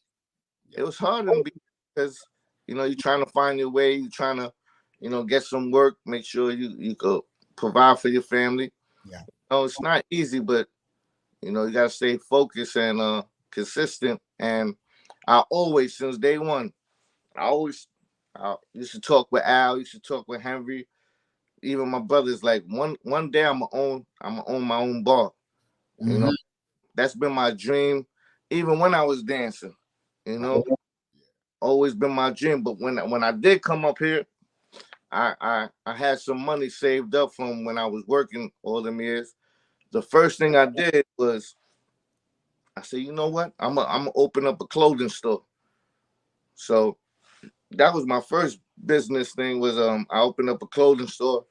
it was hard in the beginning because you know you're trying to find your way, you're trying to, you know, get some work, make sure you could provide for your family. Yeah. No, it's not easy, but you know you gotta stay focused and consistent. And I always, since day one, I used to talk with Al, used to talk with Henry, even my brothers. Like one day I'm gonna own my own bar. You know, Mhm. that's been my dream, even when I was dancing. You know, always been my dream. But when I did come up here, I had some money saved up from when I was working all them years. The first thing I did was I said, you know what, I'm gonna open up a clothing store. So that was my first business thing. Was I opened up a clothing store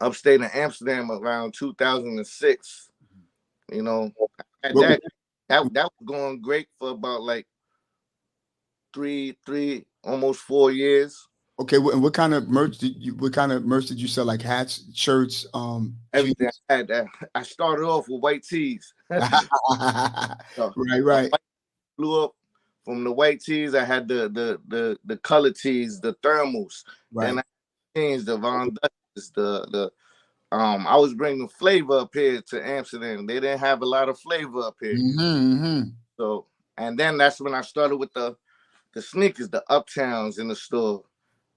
upstate in Amsterdam around 2006. You know, at What, that was going great for about like three almost 4 years. okay. What kind of merch did you? What kind of merch did you sell? Like hats, shirts, jeans. Everything I had that. I started off with white tees. So Right. I Right. blew up from the white tees. I had the color tees, the thermals. Then Right. I changed the Von Dutchess, the I was bringing flavor up here to Amsterdam. They didn't have a lot of flavor up here. Mm-hmm. So, and then that's when I started with the sneakers, the Uptowns in the store.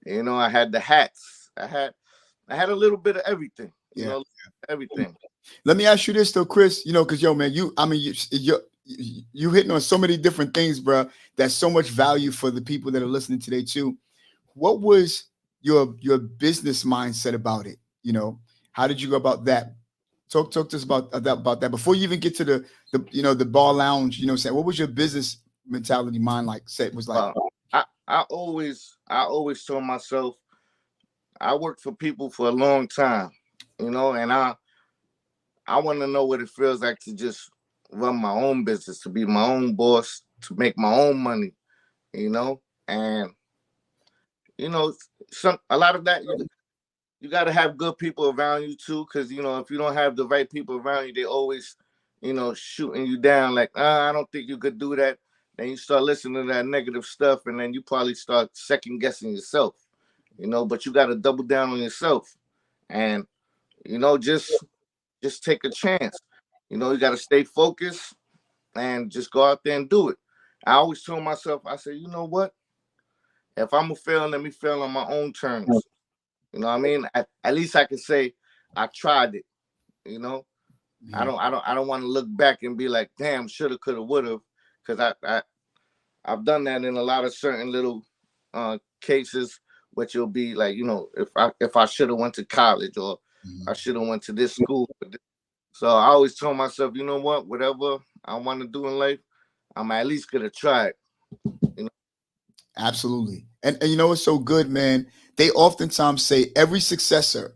You know, I had the hats. I had a little bit of everything. You Yeah. know, everything. Let me ask you this though, Chris. You know, because yo, man, I mean, you hitting on so many different things, bro. That's so much value for the people that are listening today too. What was your business mindset about it? You know, how did you go about that? Talk to us about that before you even get to the bar lounge. You know, what I'm saying, what was your business mentality mind like? Said was like. I always told myself I worked for people for a long time. You know, and I want to know what it feels like to just run my own business, to be my own boss, to make my own money. You know, and you know, a lot of that you got to have good people around you too, because you know if you don't have the right people around you, they always, you know, shooting you down like, I don't think you could do that. Then you start listening to that negative stuff, and then you probably start second guessing yourself. You know, but you got to double down on yourself, and you know, just take a chance. You know, you got to stay focused and just go out there and do it. I always told myself, I said, you know what? If I'm gonna fail, let me fail on my own terms. You know what I mean? At least I can say I tried it. You know, Mhm. I don't want to look back and be like, damn, shoulda, coulda, woulda, because I've done that in a lot of certain little cases, which you'll be like, you know, if I should have went to college or I Mhm. should have went to this school. So I always told myself, you know what, whatever I want to do in life, I'm at least gonna try it. You know, Absolutely. And you know what's so good, man? They oftentimes say every successor,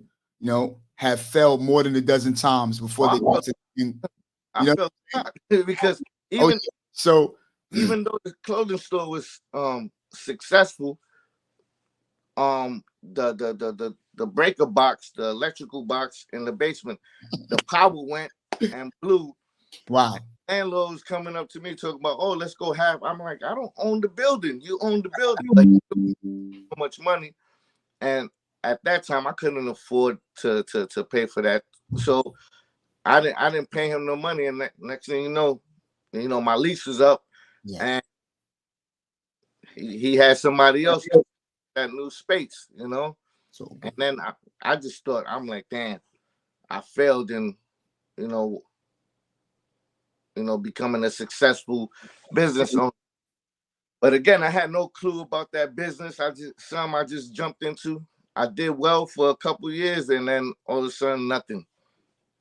have failed more than a dozen times before I they felt get to I you know. felt because Oh, even yeah. So even though the clothing store was successful, the breaker box, the electrical box in the basement, the power went and blew. wow. Landlord was coming up to me talking about, oh, let's go have. I'm like, I don't own the building. You own the building. Like, so much money, and at that time I couldn't afford to pay for that. So I didn't pay him no money, and next thing you know, my lease was up, Yeah. and he had somebody else that new space, you know. So And then I just thought, I'm like, damn, I failed in, you know, becoming a successful business owner. But again, I had no clue about that business. I just jumped into. I did well for a couple years, and then all of a sudden, nothing.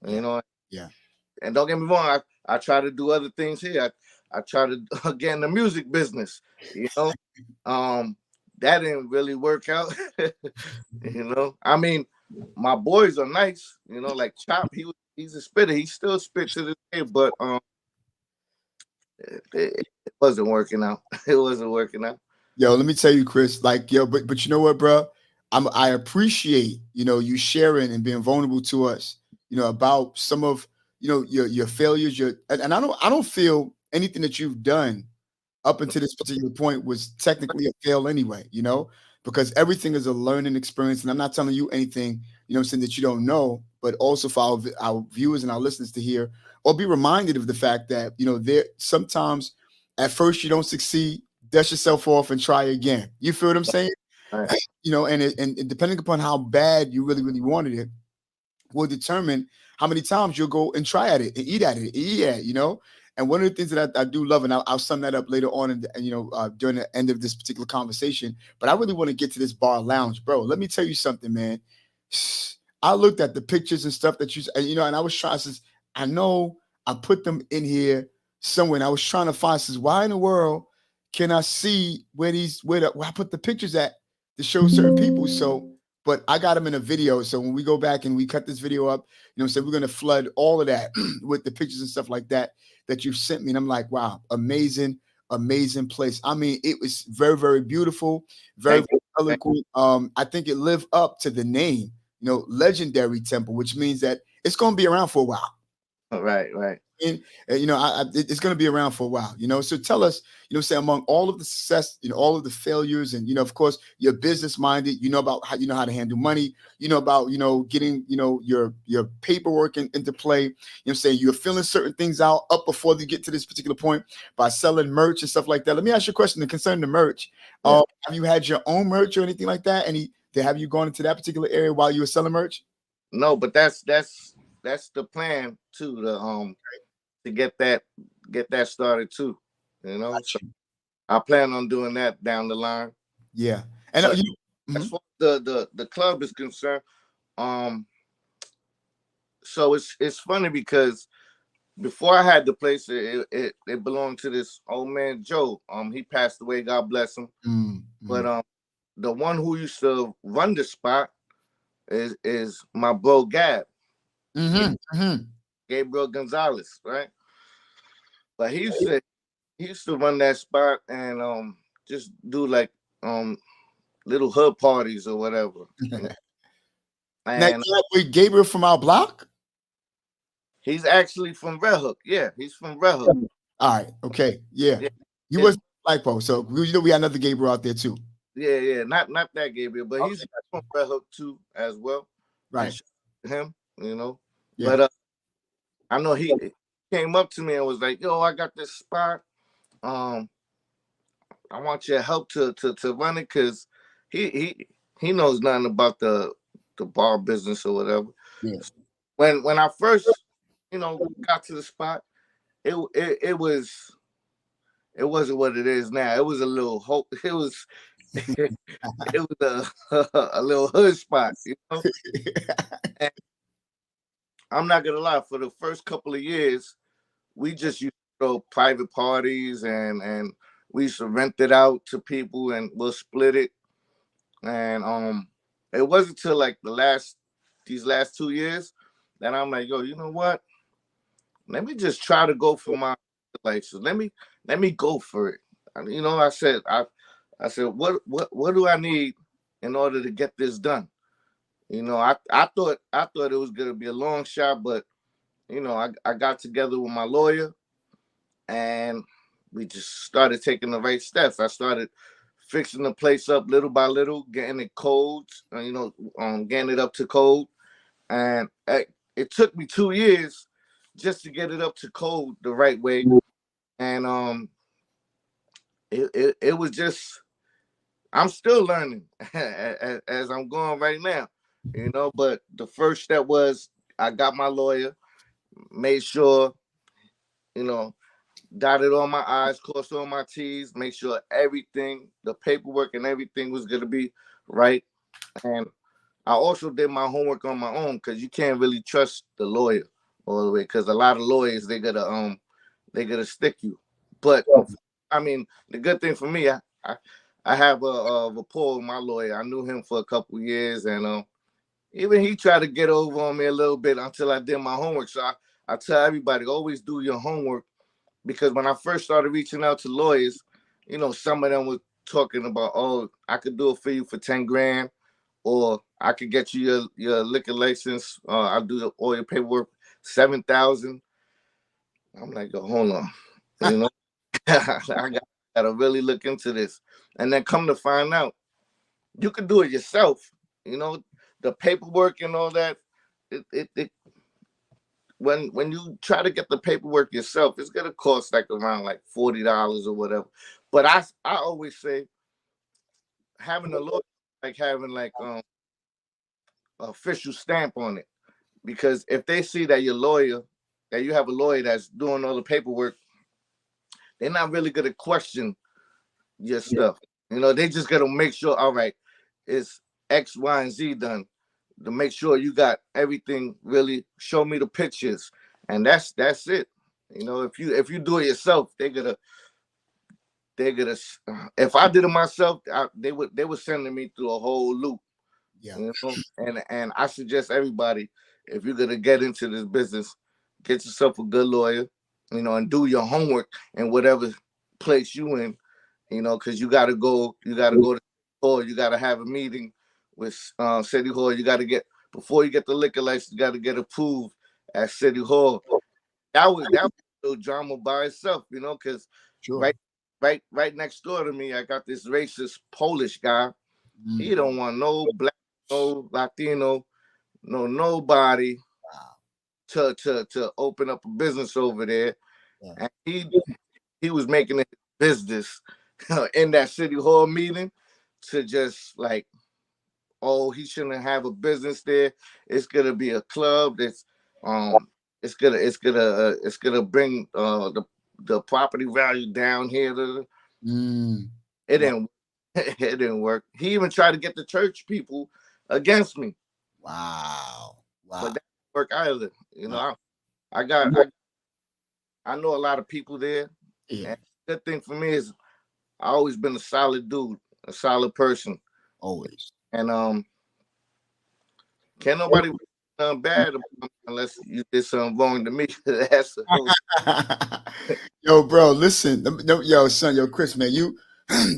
You know. Yeah. And don't get me wrong, I try to do other things here. I try to get in the music business. You know, that didn't really work out. You know, I mean, my boys are nice. You know, like Chop, he's a spitter. He still spit to this day, but it wasn't working out. It wasn't working out. Yo, let me tell you, Chris. Like, yo, but you know what, bro? I appreciate you sharing and being vulnerable to us. About some of your failures. And I don't feel anything that you've done up until this particular point was technically a fail anyway, because everything is a learning experience. And I'm not telling you anything, I'm saying, that you don't know, but also for our viewers and our listeners to hear or be reminded of the fact that, there sometimes at first you don't succeed, dust yourself off and try again. You feel what I'm saying? Right. And depending upon how bad you really, really wanted it, will determine how many times you'll go and try at it and eat at it. And one of the things that I do love, and I'll sum that up later on, during the end of this particular conversation. But I really want to get to this bar lounge, bro. Let me tell you something, man. I looked at the pictures and stuff that and I was trying. Since I know I put them in here somewhere, and I was trying to find. Says, why in the world can I see where I put the pictures at to show certain people? So. But I got them in a video. So when we go back and we cut this video up, so we're going to flood all of that with the pictures and stuff like that you've sent me. And I'm like, wow, amazing, amazing place. I mean, it was very, very beautiful, very, very eloquent. I think it lived up to the name, legendary temple, which means that it's going to be around for a while. Right. And it's going to be around for a while, So tell us, say among all of the success, all of the failures, and of course, you're business minded. You know about how to handle money. You know about getting your paperwork into play. Saying you're filling certain things out up before you get to this particular point by selling merch and stuff like that. Let me ask you a question concerning the merch. Yeah. Have you had your own merch or anything like that? Have you gone into that particular area while you were selling merch? No, but that's the plan too. To get that started too. So I plan on doing that down the line. Yeah, and as far as the club is concerned, so it's funny because before I had the place, it belonged to this old man Joe. He passed away, God bless him. But the one who used to run the spot is my bro Gab. Gabriel Gonzalez, right? But he used to run that spot and just do like little hood parties or whatever. And now, with Gabriel from our block? He's actually from Red Hook. Yeah, he's from Red Hook. All right. Okay. Yeah. He was Flagpole. So we had another Gabriel out there too. Yeah. Not that Gabriel, but he's from Red Hook too as well. Right. Him, Yeah. But I know he came up to me and was like, "Yo, I got this spot. I want your help to run it because he knows nothing about the bar business or whatever." Yeah. When I first got to the spot, it wasn't what it is now. It was a little hope. It was a little hood spot, And I'm not gonna lie. For the first couple of years, we just used to throw private parties and we used to rent it out to people and we'll split it. And it wasn't until like these last 2 years that I'm like, yo, you know what? Let me just try to go for my license. Let me go for it. I said, what do I need in order to get this done? I thought it was gonna be a long shot, but I got together with my lawyer and we just started taking the right steps. I started fixing the place up little by little, getting it codes, getting it up to code. And it took me 2 years just to get it up to code the right way. And it was just, I'm still learning as I'm going right now, but the first step was I got my lawyer, made sure, dotted all my I's, crossed all my T's, make sure everything, the paperwork and everything was gonna be right. And I also did my homework on my own because you can't really trust the lawyer all the way, because a lot of lawyers they gonna stick you. But I mean, the good thing for me, I have a rapport with my lawyer. I knew him for a couple years, and even he tried to get over on me a little bit until I did my homework. So I tell everybody, always do your homework, because when I first started reaching out to lawyers, some of them were talking about, oh, I could do it for you for 10 grand, or I could get you your liquor license. I'll do all your paperwork, 7,000. I'm like, oh, hold on, I gotta really look into this. And then come to find out, you can do it yourself. The paperwork and all that. It when you try to get the paperwork yourself, it's gonna cost like around like $40 or whatever. But I always say, having a lawyer like having like official stamp on it, because if they see that you have a lawyer that's doing all the paperwork, they're not really gonna question your stuff. They just gotta make sure, all right, it's X, Y, and Z done, to make sure you got everything. Really show me the pictures, and that's it. If you do it yourself, they're gonna. If I did it myself, they were sending me through a whole loop. Yeah. And I suggest everybody, if you're gonna get into this business, get yourself a good lawyer, and do your homework in whatever place you in, because you gotta go to or you gotta have a meeting with City Hall. You gotta get, before you get the liquor license, you gotta get approved at City Hall. That was a little drama by itself, because Sure. right next door to me, I got this racist Polish guy. He don't want no black, no Latino, no nobody Wow. to open up a business over there. Yeah. And he was making it business in that City Hall meeting, to just like, oh, he shouldn't have a business there. It's gonna be a club that's it's gonna bring the property value down here. Mm. It Wow. didn't it didn't work. He even tried to get the church people against me, Wow. but Wow. that didn't work either. Wow. I got I know a lot of people there, Yeah. and the good thing for me is I always been a solid dude, a solid person, Always. and can't nobody bad about me unless you did something wrong to me. That's the whole. Yo, bro, listen. No, yo, son, yo, Chris, man, you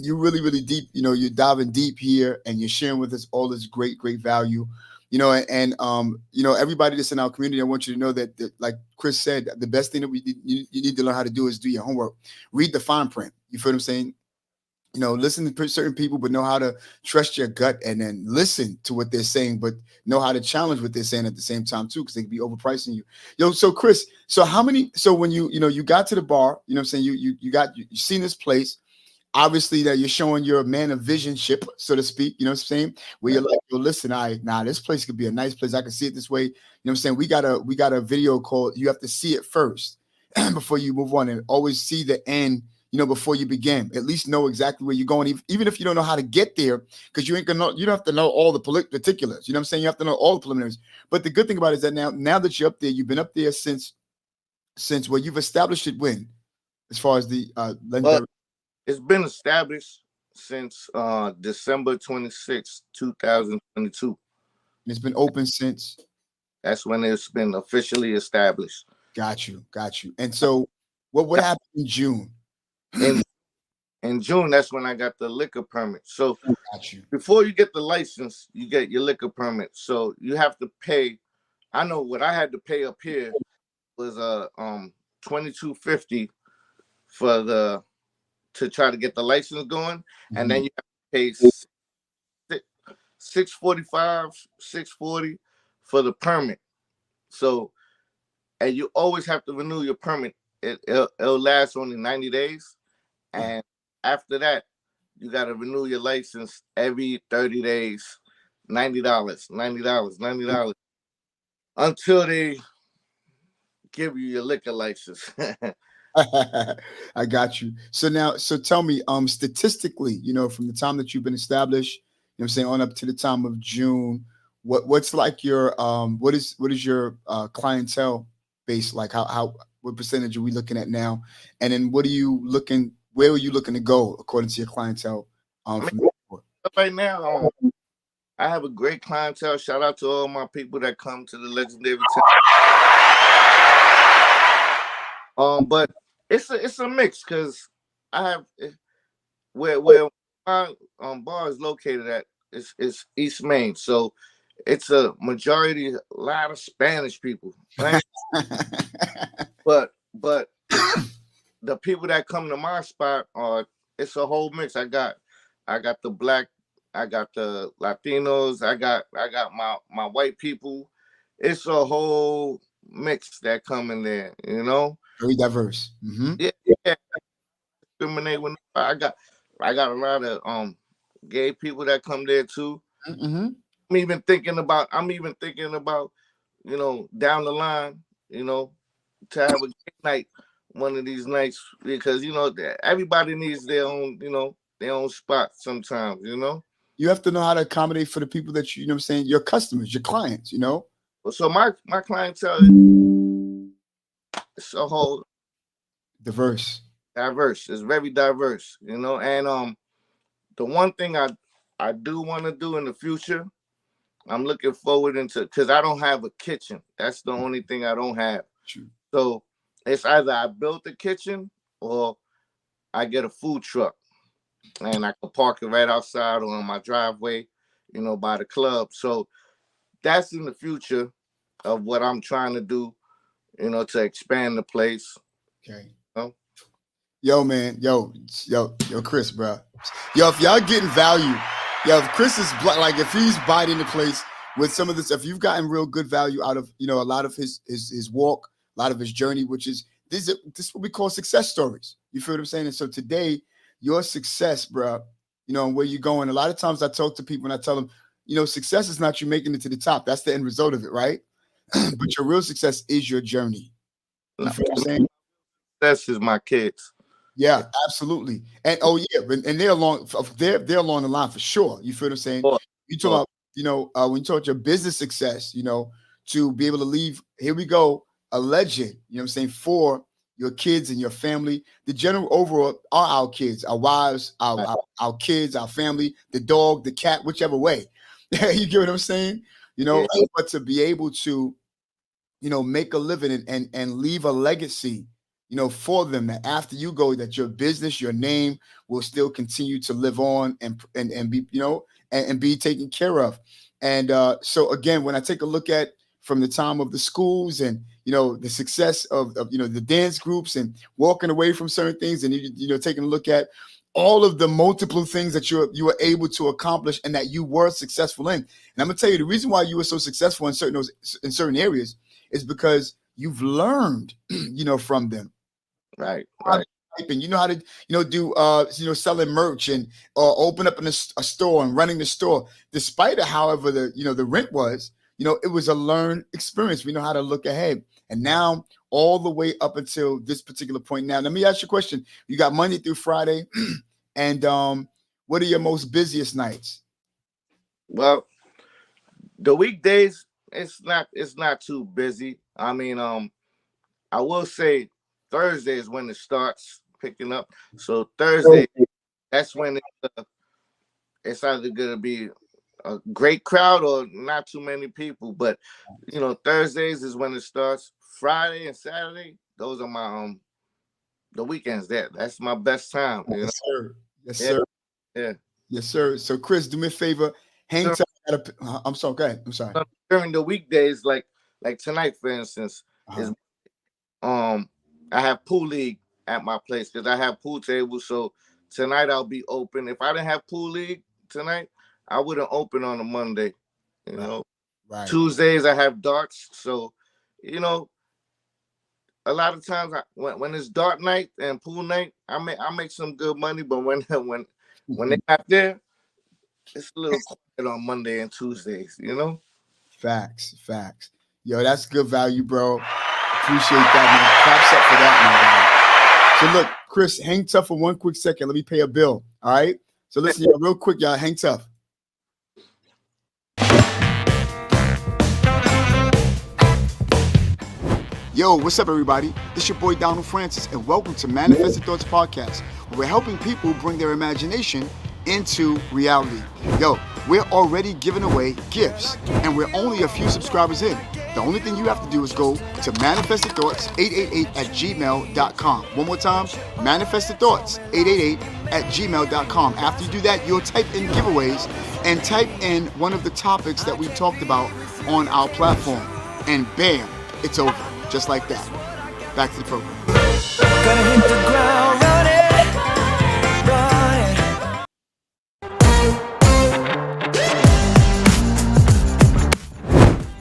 you really, really deep. You're diving deep here, and you're sharing with us all this great, great value. Everybody that's in our community, I want you to know that like Chris said, the best thing that you need to learn how to do is do your homework. Read the fine print. You feel what I'm saying? Listen to certain people, but know how to trust your gut, and then listen to what they're saying, but know how to challenge what they're saying at the same time too, because they could be overpricing you. So Chris, so when you got to the bar, you know what I'm saying, you seen this place, obviously that you're showing your man of vision ship, so to speak, you know what I'm saying, where you're like, yo, listen, this place could be a nice place. I can see it this way. You know what I'm saying? We got a video called, you have to see it first before you move on, and always see the end, before you begin. At least know exactly where you're going, even if you don't know how to get there, because you don't have to know all the particulars. You know what I'm saying? You have to know all the preliminaries. But the good thing about it is that now that you're up there, you've been up there since where you've established it when, as far as the Well, legendary. it's been established since December 26, 2022. It's been open since. That's when it's been officially established. Got you. And so, what happened in June? In in June, that's when I got the liquor permit. So Got you. before you get the license, you get your liquor permit. So you have to pay. I know what I had to pay up here was $22.50 for to try to get the license going, and then Mhm. you have to pay 645, 640 for the permit. So, and you always have to renew your permit. It'll last only 90 days, Wow. and after that, you got to renew your license every 30 days. $90, $90, $90 until they give you your liquor license. I got you. So now, so tell me, statistically, from the time that you've been established, I'm saying on up to the time of June, what's like your what is your clientele base like? How what percentage are we looking at now? And then where are you looking to go according to your clientele I mean, from right now, I have a great clientele. Shout out to all my people that come to the legendary but it's a mix because I have where my bar is located at is East Main, so it's a majority, a lot of Spanish people, right? But the people that come to my spot are it's a whole mix. I got the black, I got the Latinos, I got my white people. It's a whole mix that come in there, you know. Very diverse. Yeah, yeah. Discriminate with I got a lot of gay people that come there too. Mm-hmm. I'm even thinking about down the line, to have a gay night one of these nights because everybody needs their own spot sometimes. You have to know how to accommodate for the people that you know what I'm saying, your customers, your clients. So my clientele is a whole Diverse. diverse. It's very diverse. And the one thing I do want to do in the future, I'm looking forward into because I don't have a kitchen. That's the only thing I don't have. True. So it's either I build a kitchen or I get a food truck and I can park it right outside or on my driveway, by the club. So that's in the future of what I'm trying to do, to expand the place. Okay. You know? Yo, man. Yo, Chris, bro. Yo, if y'all getting value, if Chris is like, if he's biting the place with some of this, if you've gotten real good value out of, a lot of his walk, a lot of his journey, which is this is what we call success stories. You feel what I'm saying? And so today, your success, bro, and where you're going. A lot of times I talk to people and I tell them, success is not you making it to the top. That's the end result of it, right? But your real success is your journey. You feel what I'm saying? That's just my kids. Yeah, absolutely. And oh yeah, and they're along the line for sure. You feel what I'm saying? Or, You talk about, when you talk about your business success, to be able to leave, here we go, a legend, what I'm saying, for your kids and your family. The general overall are our kids, our wives, our kids, our family, the dog, the cat, whichever way. You get what I'm saying? Yeah. But to be able to, make a living and leave a legacy, for them, that after you go, that your business, your name will still continue to live on and be, and be taken care of. And so again, when I take a look at from the time of the schools and, the success of the dance groups and walking away from certain things and, taking a look at all of the multiple things that you were able to accomplish and that you were successful in. And I'm gonna tell you the reason why you were so successful in certain areas is because you've learned, from them. Right. And you know how to, do, selling merch and or open up a store and running the store. Despite it, however, the rent was, it was a learned experience. We know how to look ahead. And now all the way up until this particular point. Now, let me ask you a question. You got Monday through Friday. And what are your most busiest nights? Well, the weekdays, it's not too busy. I mean, I will say Thursday is when it starts picking up. So Thursday, that's when it's either gonna be a great crowd or not too many people. But Thursdays is when it starts. Friday and Saturday, those are my the weekends. That's my best time. Yes, sir. Yes, Yeah, sir. yeah. Yes, sir. So, Chris, do me a favor. Hang Dur- tight. I'm sorry. Go ahead. I'm sorry. During the weekdays, like tonight, for instance, is I have pool league at my place because I have pool tables. So tonight I'll be open. If I didn't have pool league tonight, I wouldn't open on a Monday. Right. Tuesdays I have darts. So, a lot of times when it's dart night and pool night, I make some good money. But when they're not there, it's a little quiet on Monday and Tuesdays. Facts. Yo, that's good value, bro. Appreciate that, man. Props up for that, man. So look, Chris, hang tough for one quick second. Let me pay a bill. All right. So listen, y'all, real quick, y'all, hang tough. Yo, what's up, everybody? This your boy Donald Francis, and welcome to Manifested Thoughts Podcast, where we're helping people bring their imagination into reality. Yo, we're already giving away gifts, and we're only a few subscribers in. The only thing you have to do is go to manifestedthoughts888@gmail.com. One more time, manifestedthoughts888@gmail.com. After you do that, you'll type in giveaways and type in one of the topics that we talked about on our platform. And bam, it's over. Just like that. Back to the program. Gonna hit the ground running.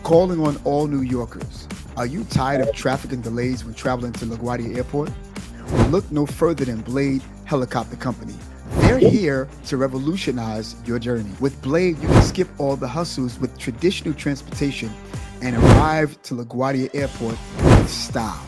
Calling on all New Yorkers. Are you tired of traffic and delays when traveling to LaGuardia Airport? Well, look no further than Blade Helicopter Company. They're here to revolutionize your journey. With Blade, you can skip all the hustles with traditional transportation and arrive to LaGuardia Airport with style.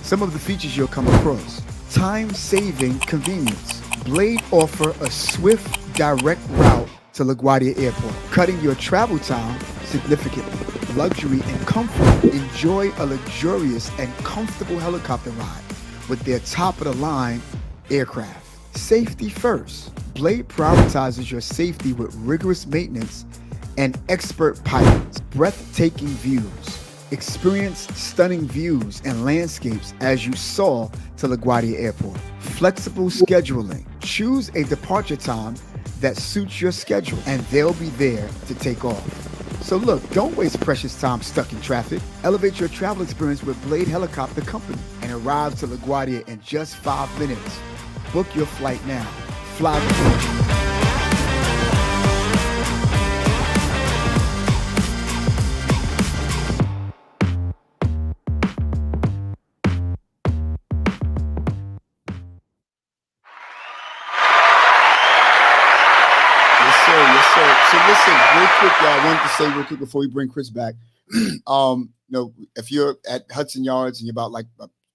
Some of the features you'll come across: time-saving convenience. Blade offer a swift, direct route to LaGuardia Airport, cutting your travel time significantly. Luxury and comfort. Enjoy a luxurious and comfortable helicopter ride with their top-of-the-line aircraft. Safety first. Blade prioritizes your safety with rigorous maintenance and expert pilots. Breathtaking views. Experience stunning views and landscapes as you soar to LaGuardia Airport. Flexible scheduling. Choose a departure time that suits your schedule, and they'll be there to take off. So look, don't waste precious time stuck in traffic. Elevate your travel experience with Blade Helicopter Company and arrive to LaGuardia in just 5 minutes. Book your flight now. Fly with me. So listen, real quick, y'all. I wanted to say real quick before we bring Chris back. If you're at Hudson Yards and you're about like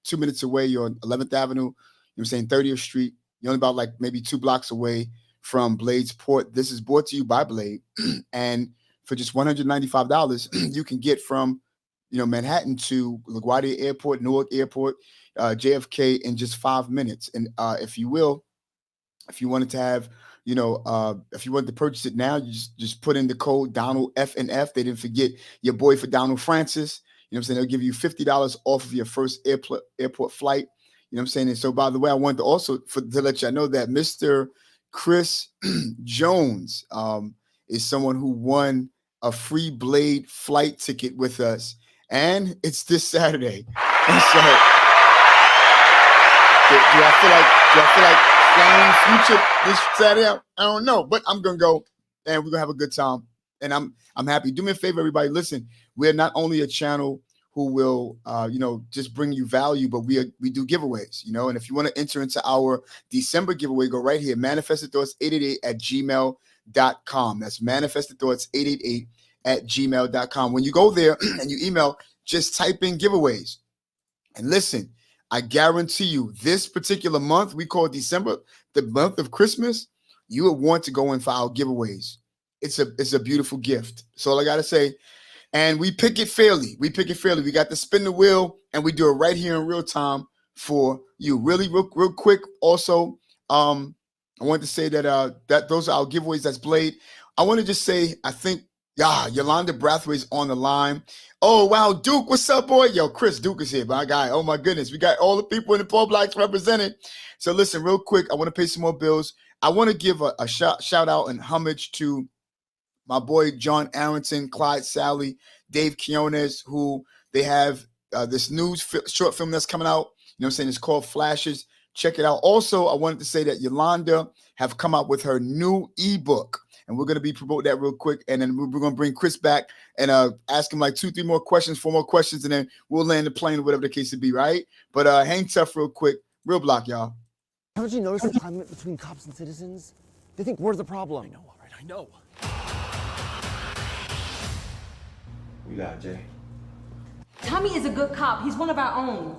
2 minutes away, you're on 11th Avenue, you know what I'm saying, 30th Street, you're only about like maybe 2 blocks away from Blade's Port. This is brought to you by Blade. And for just $195, you can get from, Manhattan to LaGuardia Airport, Newark Airport, JFK in just 5 minutes. And if you wanted to have, if you wanted to purchase it now, you just put in the code Donald F and F. They didn't forget your boy for Donald Francis. You know what I'm saying? They'll give you $50 off of your first airport flight. You know what I'm saying? And so, by the way, I wanted to also to let you know that Mr. Chris Jones is someone who won a free Blade flight ticket with us, and it's this Saturday. And so, do I feel like flying future this Saturday? I don't know, but I'm gonna go, and we're gonna have a good time. And I'm happy. Do me a favor, everybody. Listen, we're not only a channel who will just bring you value, but we do giveaways, and if you want to enter into our December giveaway, go right here, manifestedthoughts888@gmail.com. That's manifestedthoughts888@gmail.com. When you go there and you email, just type in giveaways. And listen, I guarantee you, this particular month, we call December, the month of Christmas, you will want to go in for our giveaways. It's a beautiful gift. So all I gotta say, and we pick it fairly. We got to spin the wheel, and we do it right here in real time for you. Really, real quick. Also, I wanted to say that those are our giveaways. That's Blade. I want to just say, I think, Yolanda Brathwaite's on the line. Oh, wow, Duke, what's up, boy? Yo, Chris Duke is here, my guy. Oh, my goodness. We got all the people in the Paul Blacks represented. So listen, real quick, I want to pay some more bills. I want to give a shout out and homage to my boy John Arrington, Clyde Sally, Dave Quinones, who they have this new short film that's coming out. You know what I'm saying? It's called Flashes. Check it out. Also, I wanted to say that Yolanda have come out with her new ebook, and we're going to be promoting that real quick. And then we're going to bring Chris back and ask him like 2-3 more questions, 4 more questions, and then we'll land the plane, whatever the case would be, right? But hang tough real quick. Real block, y'all. Haven't you noticed the climate between cops and citizens? They think we're the problem. I know, all right, I know. We got Jay. Tommy is a good cop. He's one of our own.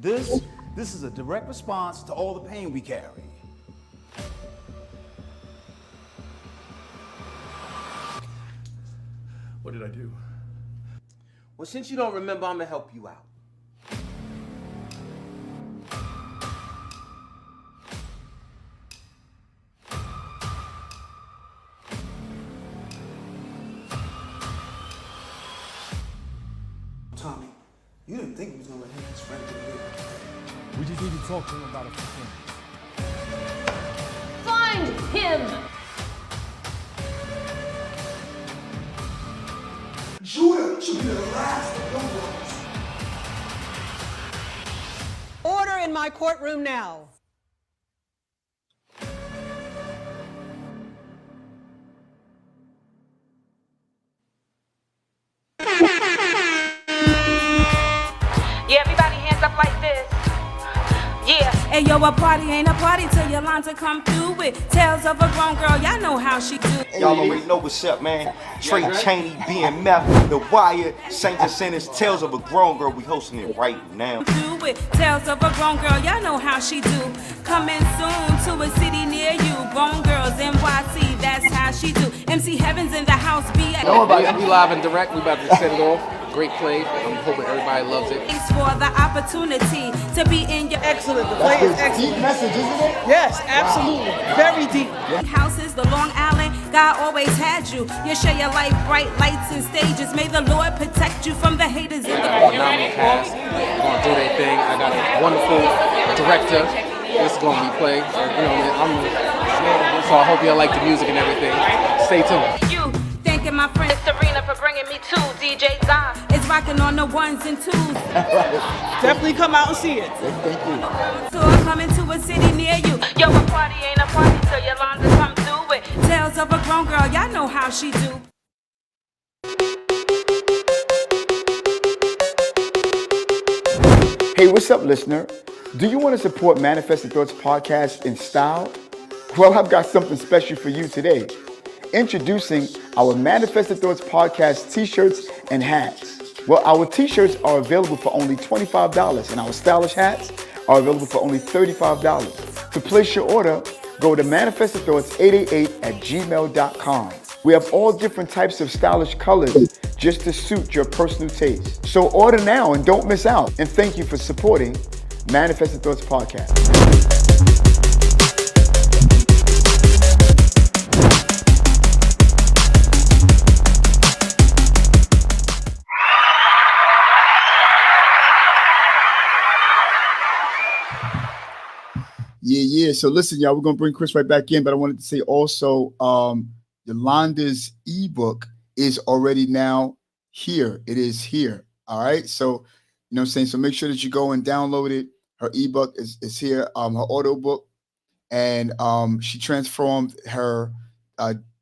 This is a direct response to all the pain we carry. What did I do? Well, since you don't remember, I'm gonna help you out. Tommy, you didn't think he was gonna let him and his friend do it. We just need to talk to him about a few things. Find him! Judah should be the last of your brothers. Order in my courtroom now. Yeah, everybody hands up like this. Yeah. Hey, yo, a party ain't a party till Yolanda come through with tales of a grown girl. Y'all know how she do. Y'all already know what's up, man. Trey Chaney, BMF, The Wire, St. Jacinthus, Tales of a Grown Girl. We hosting it right now. Do with tales of a grown girl. Y'all know how she do. Coming soon to a city near you. Grown girls, NYC, that's how she do. MC Heaven's in the house. We live and direct. We about to set it off. Great play. I'm hoping everybody loves it. Thanks for the opportunity to be in your Excellent. The play is excellent. Deep message, isn't it? Yes, absolutely. Very deep. houses, the Long Island. God always had you. You share your life, bright lights and stages. May the Lord protect you from the haters in the phenomenal cast. They're gonna do their thing. I got a wonderful director. This is gonna be played. So I hope y'all like the music and everything. Stay tuned. You thanking my friend Serena for bringing me to DJ Zah. It's rocking on the ones and twos. Definitely come out and see it. Thank you. So I'm coming to a city near you. Yo, a party ain't a party till Yolanda come through it. Tales of a grown girl, y'all know how she do. Hey, what's up, listener? Do you want to support Manifested Thoughts podcast in style? Well, I've got something special for you today. Introducing our Manifested Thoughts podcast t-shirts and hats. Well, our t-shirts are available for only $25 and our stylish hats are available for only $35. To place your order, go to manifestedthoughts888@gmail.com. We have all different types of stylish colors just to suit your personal taste. So order now and don't miss out. And thank you for supporting Manifested Thoughts podcast. Yeah. So listen, y'all, we're going to bring Chris right back in, but I wanted to say also, Yolanda's ebook is already now here. It is here. All right. So, you know what I'm saying? So make sure that you go and download it. Her ebook is here, her audio book. And she transformed her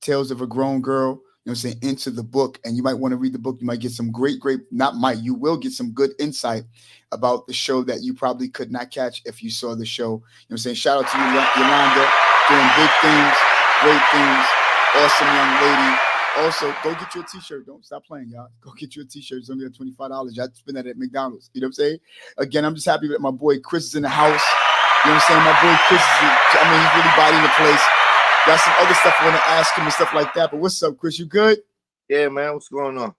Tales of a Grown Girl, you know what I'm saying, into the book. And you might want to read the book. You might get some you will get some good insight about the show that you probably could not catch if you saw the show. You know what I'm saying? Shout out to you, Yolanda, doing big things, great things, awesome young lady. Also, go get you a t-shirt. Don't stop playing, y'all. Go get you a t-shirt. It's only at $25. Y'all spend that at McDonald's. You know what I'm saying? Again, I'm just happy that my boy Chris is in the house. You know what I'm saying? My boy Chris he's really biting the place. Got some other stuff I want to ask him and stuff like that. But what's up, Chris? You good? Yeah, man. What's going on?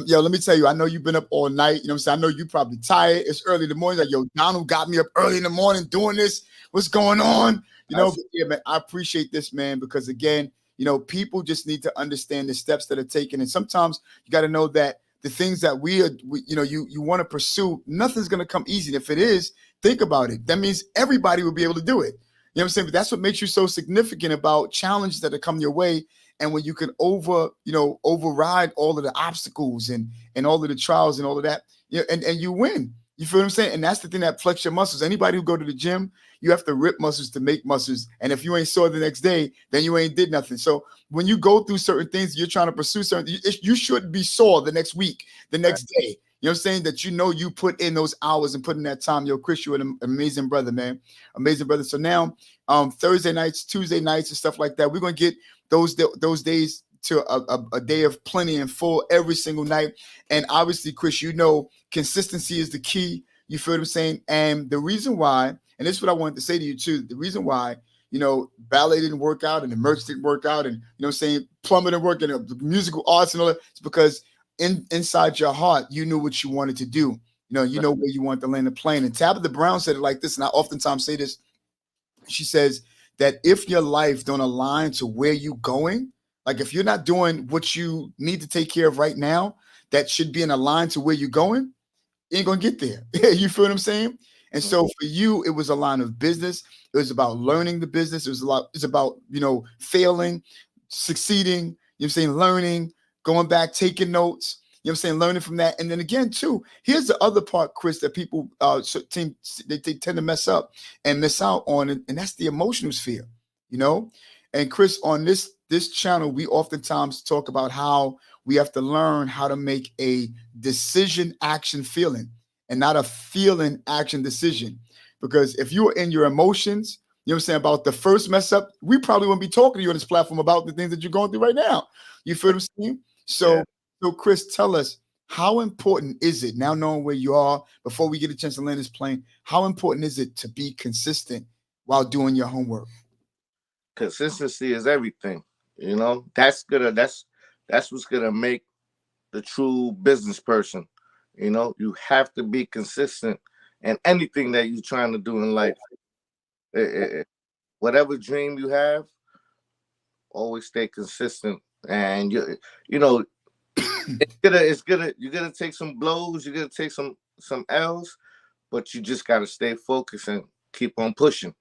Yo, let me tell you, I know you've been up all night. You know what I'm saying? I know you're probably tired. It's early in the morning. Like, yo, Donald got me up early in the morning doing this. What's going on? You know, but yeah, man, I appreciate this, man, because again, you know, people just need to understand the steps that are taken. And sometimes you got to know that the things that you want to pursue, nothing's going to come easy. And if it is, think about it. That means everybody will be able to do it. You know what I'm saying? But that's what makes you so significant about challenges that are coming your way. And when you can override all of the obstacles and all of the trials and all of that, and you win. You feel what I'm saying? And that's the thing that flex your muscles. Anybody who go to the gym, you have to rip muscles to make muscles. And if you ain't sore the next day, then you ain't did nothing. So when you go through certain things, you're trying to pursue certain, you should be sore the next week, the next day. You know what I'm saying? That you put in those hours and put in that time. Yo, Chris, you're an amazing brother, man. Amazing brother. So now Thursday nights, Tuesday nights and stuff like that, we're going to get those days to a day of plenty and full every single night. And obviously, Chris, consistency is the key. You feel what I'm saying? And the reason why, and this is what I wanted to say to you too, the reason why, ballet didn't work out and the merch didn't work out and, saying plumbing didn't work and the musical arts and all that, it's because inside your heart, you knew what you wanted to do. You know where you want to land the plane. And Tabitha Brown said it like this, and I oftentimes say this. She says that if your life don't align to where you going, like if you're not doing what you need to take care of right now, that should be in a line to where you're going, you ain't gonna get there. You feel what I'm saying? And so for you, it was a line of business. It was about learning the business. It's about, failing, succeeding, saying, learning, going back, taking notes, learning from that. And then again, too, here's the other part, Chris, that people they tend to mess up and miss out on, and that's the emotional sphere, And Chris, on this channel, we oftentimes talk about how we have to learn how to make a decision action feeling and not a feeling action decision. Because if you're in your emotions, about the first mess up, we probably wouldn't be talking to you on this platform about the things that you're going through right now. You feel what I'm saying? So Chris, tell us, how important is it, now knowing where you are, before we get a chance to land this plane, how important is it to be consistent while doing your homework? Consistency is everything. That's what's gonna make the true business person. You have to be consistent in anything that you're trying to do in life. Whatever dream you have, always stay consistent. And you're gonna take some blows, you're gonna take some L's, but you just gotta stay focused and keep on pushing.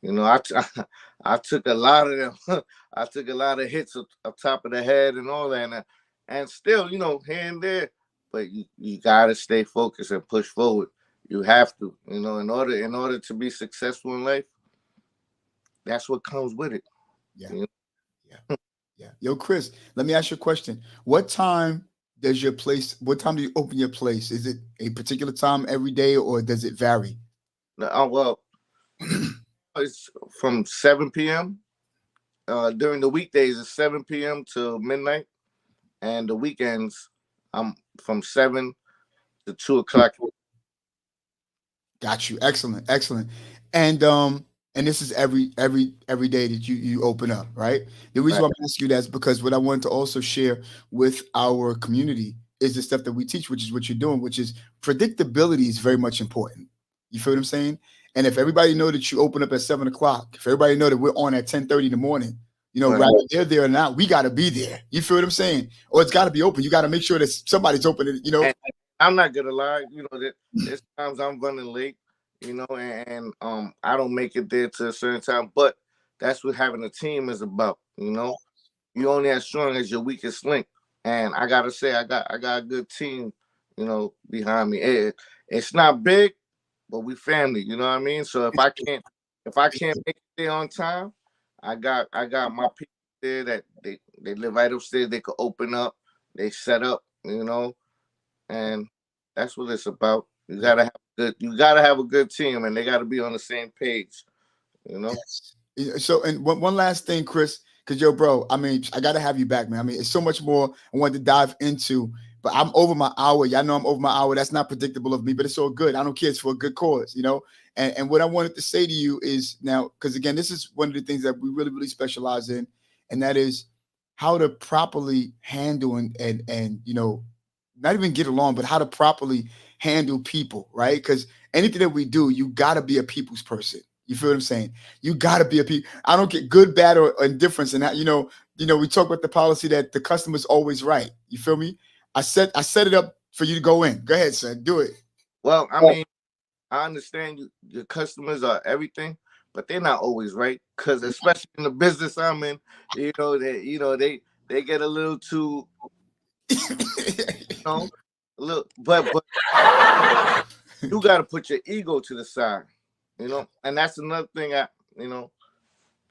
I took a lot of them. I took a lot of hits up top of the head and all that, and still, here and there. But you gotta stay focused and push forward. You have to, in order to be successful in life. That's what comes with it. Yeah. Yo, Chris, let me ask you a question. What time do you open your place? Is it a particular time every day, or does it vary? Well, it's from 7 p.m. During the weekdays, it's 7 p.m. to midnight, and the weekends, I'm from 7 to 2 o'clock. Got you. Excellent. And this is every day that you open up, right? The reason why I'm asking you that is because what I wanted to also share with our community is the stuff that we teach, which is what you're doing, which is predictability is very much important. You feel what I'm saying? And if everybody know that you open up at 7 o'clock, if everybody know that we're on at 10:30 in the morning, rather they're there or not, we got to be there. You feel what I'm saying? Or it's got to be open. You got to make sure that somebody's open. And I'm not gonna lie, there's times I'm running late, and I don't make it there to a certain time. But that's what having a team is about. You only as strong as your weakest link. And I gotta say, I got a good team, behind me. It's not big, but we family. You know what I mean? So if I can't make it there on time, I got my people there that they live right upstairs. They could open up, they set up, and that's what it's about. You gotta have a good team, and they gotta be on the same page. Yes. So, and one last thing, Chris, because bro, I mean, I gotta have you back, man. I mean, it's so much more I wanted to dive into, but I'm over my hour. Y'all know I'm over my hour. That's not predictable of me, but it's all good. I don't care. It's for a good cause, And what I wanted to say to you is now, because again, this is one of the things that we really, really specialize in, and that is how to properly handle and not even get along, but how to properly handle people, right? Because anything that we do, you gotta be a people's person. You feel what I'm saying? You gotta be a people. I don't get good, bad, or indifference. And that, we talk about the policy that the customer's always right. You feel me? I set it up for you to go in. Go ahead, son. Do it. Well, I mean, I understand your customers are everything, but they're not always right. Because especially in the business I'm in, they get a little too, a little. But you got to put your ego to the side, And that's another thing.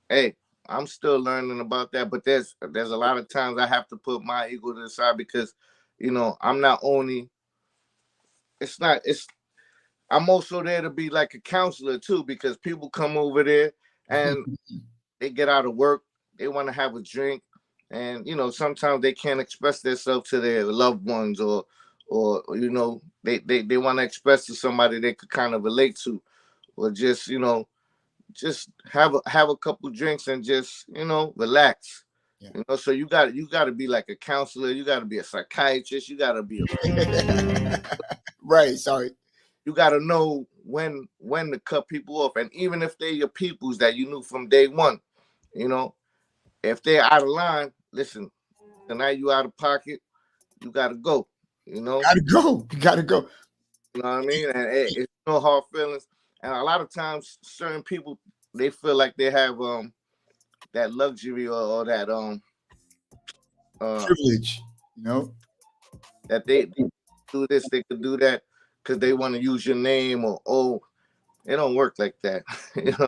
Hey, I'm still learning about that. But there's a lot of times I have to put my ego to the side because, I'm not only. I'm also there to be like a counselor too, because people come over there and they get out of work, they want to have a drink, and sometimes they can't express themselves to their loved ones or or you know, they want to express to somebody they could kind of relate to, or just, you know, just have a couple drinks and just, you know, relax. Yeah. You know, so you got to be like a counselor, you got to be a psychiatrist, you got to be a Right. Sorry. you got to know when to cut people off, and even if they're your peoples that you knew from day one, you know, if they're out of line, listen, tonight you out of pocket, you got to go. You know, Gotta go. You gotta go. you know what I mean, and it's no hard feelings. And a lot of times, certain people, they feel like they have that luxury or that Privilege, you know. that they do this, they could do that because they want to use your name, or oh, it don't work like that. You know?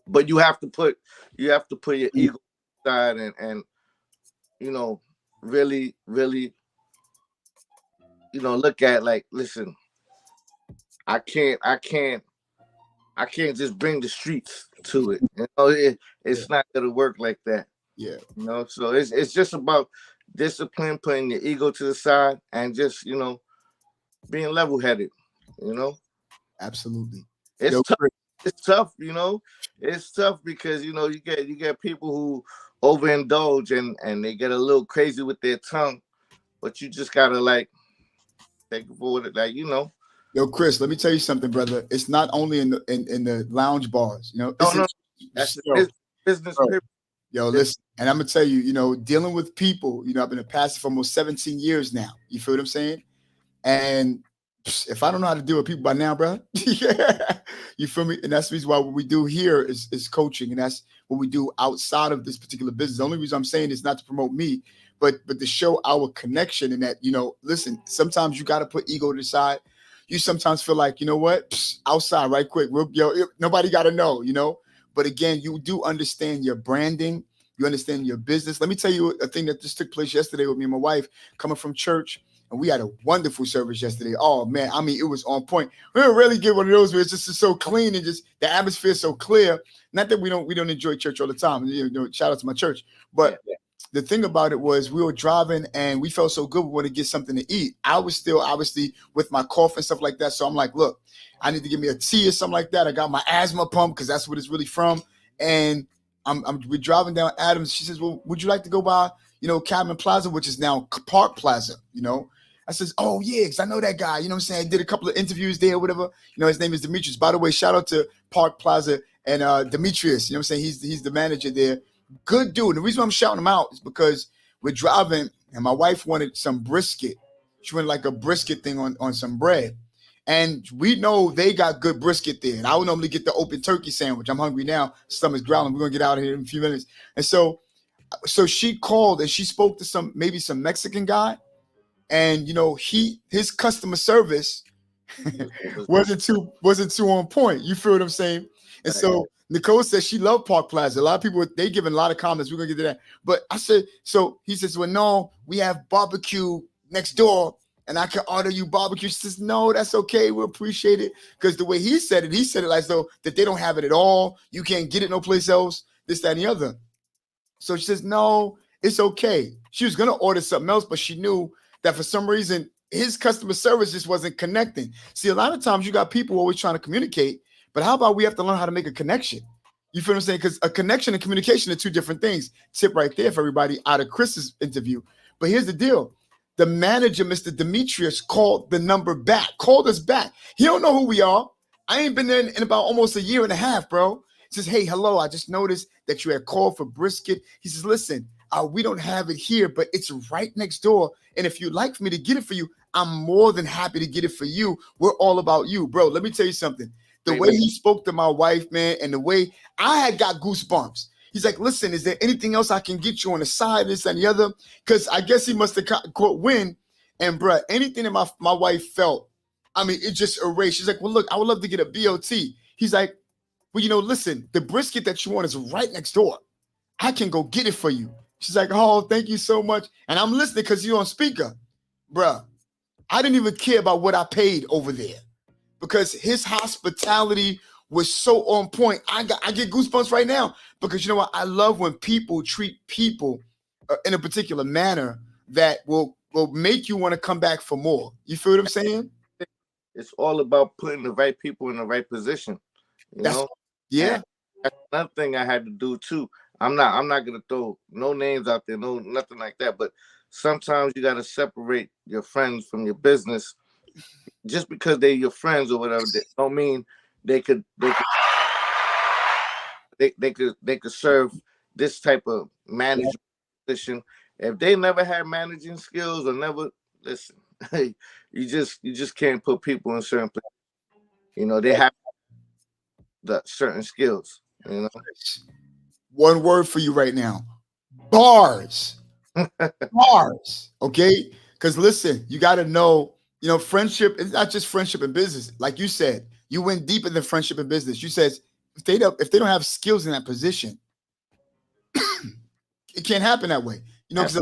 But you have to put your ego aside, and you know, really, you know, look at, like, listen, I can't just bring the streets to it. You know, it's not gonna work like that. Yeah. You know, so it's just about discipline, putting your ego to the side, and just, you know, being level headed. You know, Absolutely. it's Yo, tough. It's tough. You know, it's tough because, you know, you get people who overindulge and they get a little crazy with their tongue, but you just gotta, like, take it forward, like, you know. Yo, Chris, let me tell you something, brother. It's not only in the lounge bars, you know. No, that's the business. Bro, yo, listen, and I'm gonna tell you, you know, dealing with people, you know, I've been a pastor for almost 17 years now. You feel what I'm saying? And if I don't know how to deal with people by now, bro, yeah, you feel me? And that's the reason why what we do here is coaching, and that's what we do outside of this particular business. The only reason I'm saying is not to promote me, but to show our connection, and that, you know, listen, sometimes you got to put ego to the side. You sometimes feel like, you know what, outside right quick, nobody got to know, you know. But again, you do understand your branding, you understand your business. Let me tell you a thing that just took place yesterday with me and my wife, coming from church, and we had a wonderful service yesterday. Oh man, I mean, it was on point. We don't really get one of those where it's just so clean and just the atmosphere is so clear. Not that we don't enjoy church all the time. You know, shout out to my church, but. Yeah. The thing about it was we were driving and we felt so good. We wanted to get something to eat. I was still obviously with my cough and stuff like that. So I'm like, look, I need to give me a tea or something like that. I got my asthma pump because that's what it's really from. And we're driving down Adams. She says, well, would you like to go by, you know, Cabin Plaza, which is now Park Plaza, you know? I says, oh yeah, because I know that guy. You know what I'm saying? I did a couple of interviews there or whatever. You know, his name is Demetrius. By the way, shout out to Park Plaza and Demetrius. You know what I'm saying? He's the manager there. Good dude. And the reason why I'm shouting him out is because we're driving and my wife wanted some brisket. She wanted like a brisket thing on some bread. And we know they got good brisket there. And I would normally get the open turkey sandwich. I'm hungry now. Stomach's growling. We're going to get out of here in a few minutes. And so she called and she spoke to some Mexican guy. And, you know, his customer service wasn't too on point. You feel what I'm saying? And so Nicole says she loved Park Plaza. A lot of people, they giving a lot of comments. We're going to get to that. But I said, so he says, well, no, we have barbecue next door and I can order you barbecue. She says, no, that's okay. We appreciate it. Because the way he said it as though that they don't have it at all. You can't get it no place else, this, that, and the other. So she says, no, it's okay. She was going to order something else, but she knew that for some reason, his customer service just wasn't connecting. See, a lot of times you got people always trying to communicate, but how about we have to learn how to make a connection? You feel what I'm saying? Because a connection and communication are two different things. Tip right there for everybody out of Chris's interview. But here's the deal. The manager, Mr. Demetrius, called us back. He don't know who we are. I ain't been there in about almost a year and a half, bro. He says, hey, hello, I just noticed that you had called for brisket. He says, listen, we don't have it here, but it's right next door. And if you'd like for me to get it for you, I'm more than happy to get it for you. We're all about you, bro. Let me tell you something. The way he spoke to my wife, man, and the way I had got goosebumps. He's like, listen, is there anything else I can get you on the side, this and the other? Because I guess he must have caught wind. And, bro, anything that my wife felt, I mean, it just erased. She's like, well, look, I would love to get a BOT. He's like, well, you know, listen, the brisket that you want is right next door. I can go get it for you. She's like, oh, thank you so much. And I'm listening because you're on speaker. Bruh, I didn't even care about what I paid over there because his hospitality was so on point. I get goosebumps right now because you know what? I love when people treat people in a particular manner that will will make you want to come back for more. You feel what I'm saying? It's all about putting the right people in the right position. You That's know? yeah. And that's another thing I had to do too. I'm not gonna throw no names out there, no nothing like that. But sometimes you gotta separate your friends from your business. Just because they're your friends or whatever, they don't mean they could serve this type of management position. If they never had managing skills or never listen, you just can't put people in certain places. You know, they have the certain skills, you know. One word for you right now. Bars. Bars. Okay? Because listen, you got to know, friendship is not just friendship in business. Like you said, you went deeper than friendship in business. You said if they don't have skills in that position, it can't happen that way. Because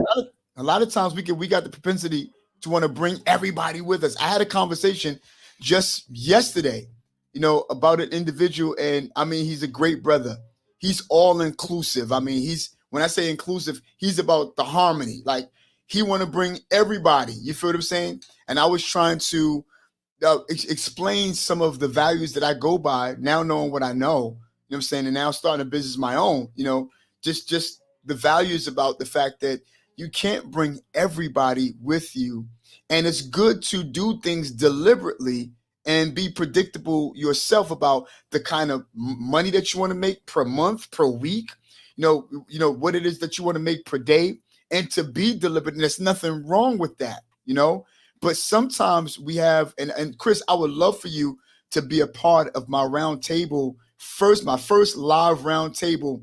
a lot of times we got the propensity to want to bring everybody with us. I had a conversation just yesterday, about an individual, and I mean, he's a great brother. He's all inclusive. I mean, when I say inclusive, he's about the harmony. Like he want to bring everybody. You feel what I'm saying? And I was trying to explain some of the values that I go by now, knowing what I know. You know what I'm saying? And now starting a business of my own. Just the values about the fact that you can't bring everybody with you, and it's good to do things deliberately and be predictable yourself about the kind of money that you want to make per month, per week, what it is that you want to make per day, and to be deliberate. And there's nothing wrong with that, but sometimes we have, and Chris, I would love for you to be a part of my round table my first live round table,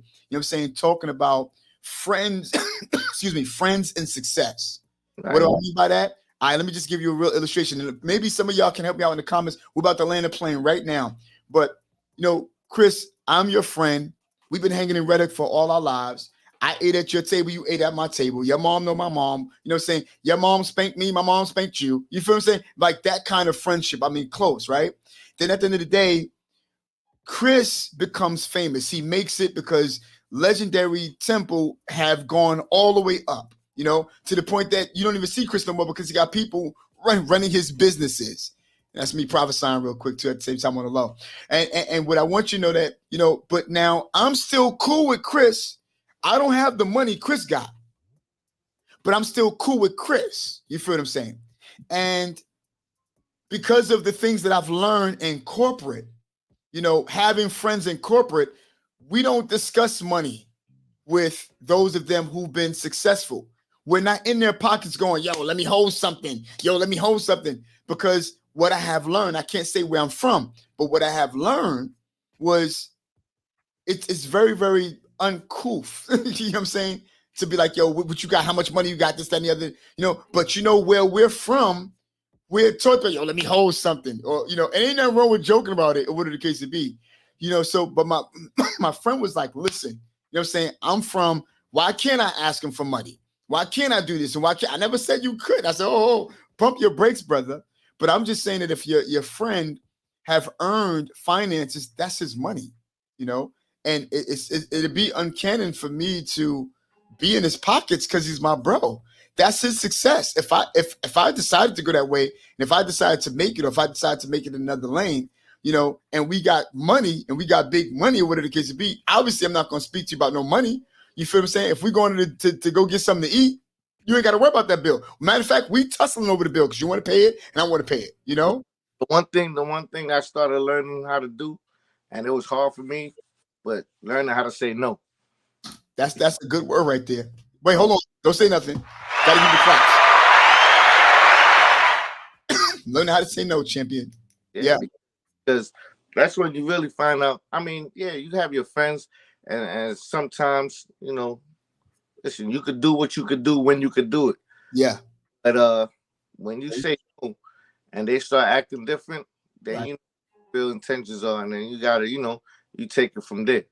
talking about friends, excuse me, friends and success. What do I mean by that? All right, let me just give you a real illustration. And maybe some of y'all can help me out in the comments. We're about to land a plane right now. But, Chris, I'm your friend. We've been hanging in Reddick for all our lives. I ate at your table. You ate at my table. Your mom know my mom. Saying your mom spanked me. My mom spanked you. You feel what I'm saying? Like that kind of friendship. I mean, close, right? Then at the end of the day, Chris becomes famous. He makes it because Legendary Temple have gone all the way up, to the point that you don't even see Chris no more because he got people running his businesses. That's me prophesying real quick too at the same time on the low. And what I want you to know that, but now I'm still cool with Chris. I don't have the money Chris got, but I'm still cool with Chris. You feel what I'm saying? And because of the things that I've learned in corporate, having friends in corporate, we don't discuss money with those of them who've been successful. We're not in their pockets going, yo, let me hold something. Yo, let me hold something. Because what I have learned, I can't say where I'm from, but what I have learned was it's very, very uncouth. You know what I'm saying? To be like, yo, what you got? How much money you got? This, that, and the other, but where we're from, we're taught that, yo, let me hold something. Or, and ain't nothing wrong with joking about it or whatever the case it be. But my friend was like, listen, you know what I'm saying? I'm from, why can't I ask him for money? Why can't I do this? And why can't I never said you could? I said, oh, pump your brakes, brother. But I'm just saying that if your friend have earned finances, that's his money, and it'd be uncanny for me to be in his pockets because he's my bro. That's his success. If I decided to go that way, and if I decided to make it, or if I decided to make it in another lane, and we got money and we got big money or whatever the case be, obviously I'm not going to speak to you about no money. You feel what I'm saying? If we're going to go get something to eat, you ain't got to worry about that bill. Matter of fact, we tussling over the bill because you want to pay it and I want to pay it, The one thing I started learning how to do, and it was hard for me, but learning how to say no. That's a good word right there. Wait, hold on. Don't say nothing. Gotta give you props. Learn how to say no, champion. Yeah. Because that's when you really find out. I mean, yeah, you have your friends, and sometimes, listen, you could do what you could do when you could do it. Yeah. But when you say no and they start acting different, then right. Real intentions are, and then you gotta, you take it from there.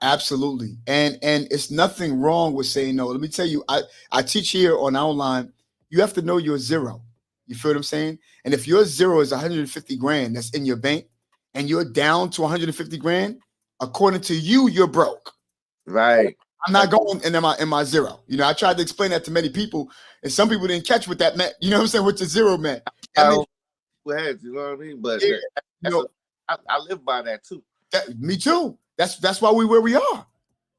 Absolutely. And it's nothing wrong with saying no. Let me tell you, I teach here on our line, you have to know your zero. You feel what I'm saying? And if your zero is 150 grand that's in your bank and you're down to 150 grand, according to you, you're broke. Right. I'm not going in my zero. You know, I tried to explain that to many people, and some people didn't catch what that meant. You know what I'm saying? What the zero meant. I mean, heads, you know what I mean? But yeah, you know, I live by that too. me too. That's why we where we are.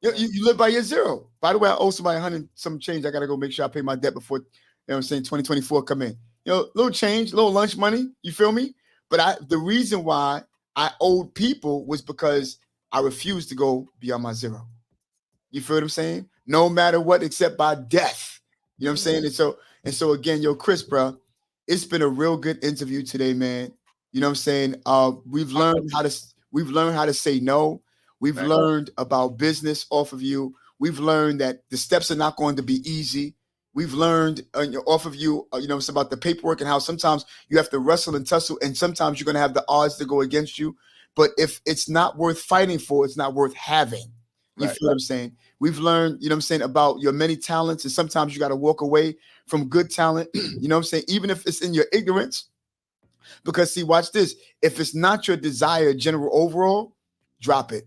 You live by your zero. By the way, I owe somebody 100 some change. I gotta go make sure I pay my debt before, you know what I'm saying, 2024 come in. You know, little change, little lunch money. You feel me? But the reason why I owed people was because I refused to go beyond my zero. You feel what I'm saying? No matter what, except by death. You know what I'm saying? And so again, yo, Chris, bro, it's been a real good interview today, man. You know what I'm saying? We've learned how to say no. We've learned about business off of you. We've learned that the steps are not going to be easy. We've learned off of you, it's about the paperwork and how sometimes you have to wrestle and tussle, and sometimes you're going to have the odds to go against you. But if it's not worth fighting for, it's not worth having. You feel what I'm saying? We've learned, about your many talents, and sometimes you got to walk away from good talent, you know what I'm saying? Even if it's in your ignorance. Because see, watch this. If it's not your desire, general overall, drop it.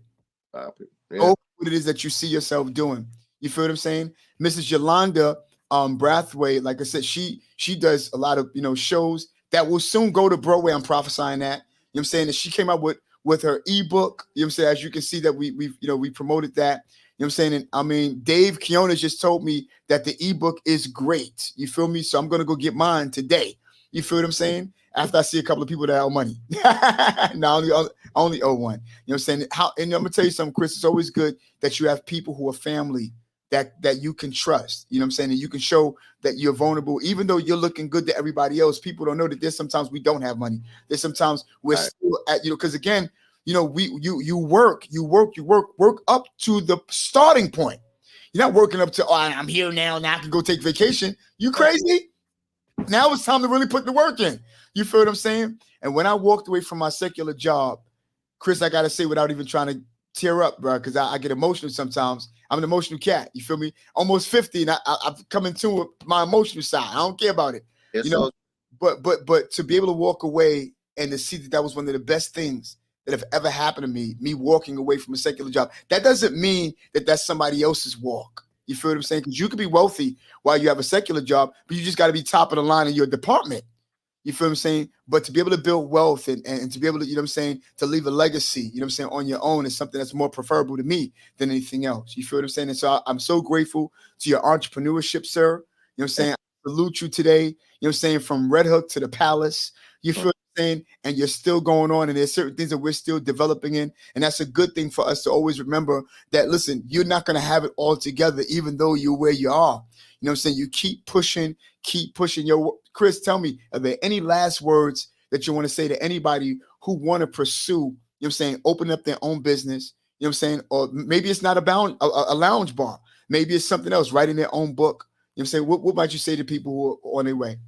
Yeah. Go what it is that you see yourself doing. You feel what I'm saying? Mrs. Yolanda Brathwaite, like I said, she does a lot of shows that will soon go to Broadway. I'm prophesying that. You know what I'm saying? That she came out with her ebook. You know what I'm saying? As you can see that we promoted that. You know what I'm saying? And I mean, Dave Keonis just told me that the ebook is great. You feel me? So I'm gonna go get mine today. You feel what I'm saying? After I see a couple of people that owe money. No, I only owe one. You know what I'm saying? And I'm gonna tell you something, Chris. It's always good that you have people who are family that you can trust. You know what I'm saying? And you can show that you're vulnerable, even though you're looking good to everybody else. People don't know that there's sometimes we don't have money. There's sometimes we're still at, because again, you work up to the starting point. You're not working up to, I'm here now I can go take vacation. You crazy? Now it's time to really put the work in. You feel what I'm saying? And when I walked away from my secular job, Chris, I gotta say without even trying to tear up, bro, because I get emotional sometimes. I'm an emotional cat. You feel me? Almost 50, and I've come into my emotional side. I don't care about it. But to be able to walk away and to see that was one of the best things that have ever happened to me walking away from a secular job, that doesn't mean that that's somebody else's walk. You feel what I'm saying? Because you could be wealthy while you have a secular job, but you just got to be top of the line in your department. You feel what I'm saying? But to be able to build wealth and to be able to, to leave a legacy, on your own is something that's more preferable to me than anything else. You feel what I'm saying? And so I'm so grateful to your entrepreneurship, sir. You know what I'm saying? I salute you today. You know what I'm saying? From Red Hook to the Palace. You feel what I'm saying? And you're still going on, and there's certain things that we're still developing in. And that's a good thing for us to always remember that, listen, you're not going to have it all together, even though you're where you are. You know what I'm saying? You keep pushing. Yo, Chris, tell me, are there any last words that you want to say to anybody who want to pursue, open up their own business, you know what I'm saying? Or maybe it's not a lounge bar. Maybe it's something else, writing their own book. You know what I'm saying? What might you say to people who are on their way?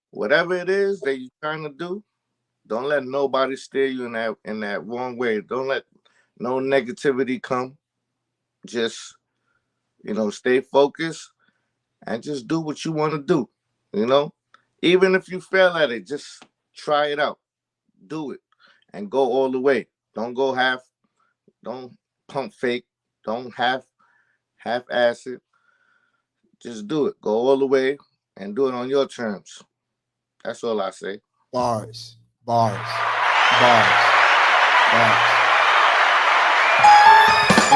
Whatever it is that you're trying to do, don't let nobody steer you in that wrong way. Don't let no negativity come. Just, stay focused and just do what you want to do. Even if you fail at it, just try it out. Do it and go all the way. Don't go half. Don't pump fake. Don't half-ass it. Just do it. Go all the way and do it on your terms. That's all I say. Bars. In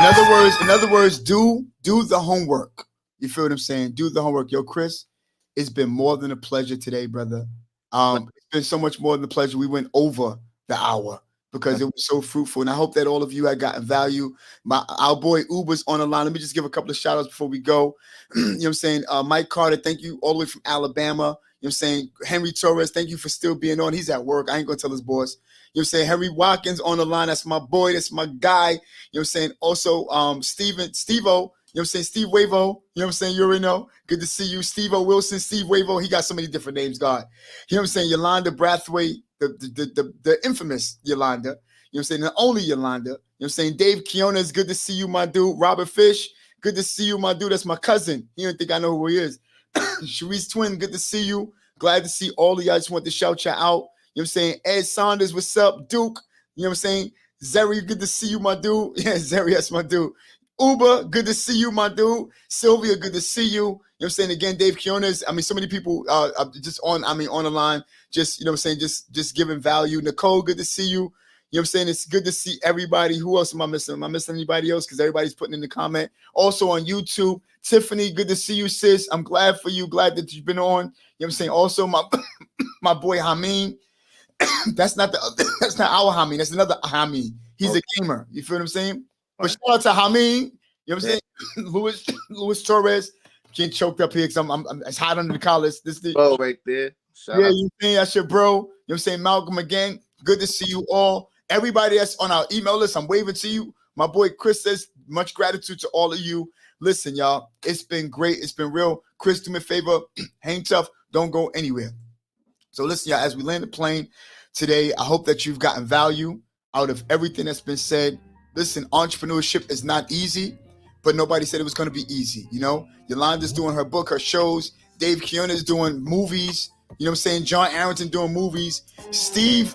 other words, do the homework. You feel what I'm saying? Do the homework. Yo, Chris, it's been more than a pleasure today, brother. It's been so much more than a pleasure. We went over the hour because it was so fruitful. And I hope that all of you had gotten value. Our boy Uber's on the line. Let me just give a couple of shout outs before we go. You know what I'm saying? Mike Carter, thank you all the way from Alabama. You know what I'm saying? Henry Torres, thank you for still being on. He's at work. I ain't going to tell his boss. You know what I'm saying? Henry Watkins on the line. That's my boy. That's my guy. You know what I'm saying? Also, Steve-O. You know what I'm saying? Steve Wavo. You know what I'm saying? You already know. Good to see you. Steve-O Wilson, Steve Wavo. He got so many different names, God. You know what I'm saying? Yolanda Brathwaite, the infamous Yolanda. You know what I'm saying? The only Yolanda. You know what I'm saying? Dave Keonis, good to see you, my dude. Robert Fish, good to see you, my dude. That's my cousin. He don't think I know who he is. Sharice Twin, good to see you. Glad to see all of y'all. I just want to shout you out. You know what I'm saying? Ed Saunders, what's up? Duke. You know what I'm saying? Zeri, good to see you, my dude. Yeah, Zeri, that's my dude. Uber, good to see you, my dude. Sylvia, good to see you. You know what I'm saying? Again, Dave Quiones. I mean, so many people just on the line, just, you know what I'm saying, just giving value. Nicole, good to see you. You know what I'm saying? It's good to see everybody. Who else am I missing? Am I missing anybody else? Because everybody's putting in the comment. Also on YouTube, Tiffany, good to see you, sis. I'm glad for you. Glad that you've been on. You know what I'm saying? Also, my boy Hameen. That's not our Hameen. That's another Hameen. He's a gamer. You feel what I'm saying? But shout out to Hameen. You know what I'm saying? Luis Torres. Getting choked up here because I'm it's hot under the collars. This the bro right there. Shout yeah, out. you think that's your bro. You know what I'm saying? Malcolm again. Good to see you all. Everybody that's on our email list, I'm waving to you. My boy Chris says, much gratitude to all of you. Listen, y'all, it's been great. It's been real. Chris, do me a favor. Hang tough. Don't go anywhere. So listen, y'all, as we land the plane today, I hope that you've gotten value out of everything that's been said. Listen, entrepreneurship is not easy, but nobody said it was going to be easy. You know, Yolanda's doing her book, her shows. Dave Quiones doing movies. You know what I'm saying? John Arrington doing movies. Steve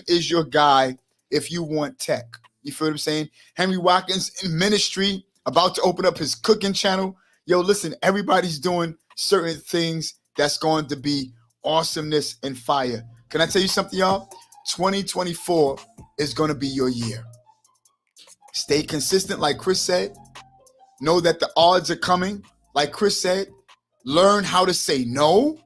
is your guy if you want tech. You feel what I'm saying? Henry Watkins in ministry, about to open up his cooking channel. Yo, listen, everybody's doing certain things that's going to be awesomeness and fire. Can I tell you something, y'all? 2024 is going to be your year. Stay consistent, like Chris said. Know that the odds are coming, like Chris said. Learn how to say no,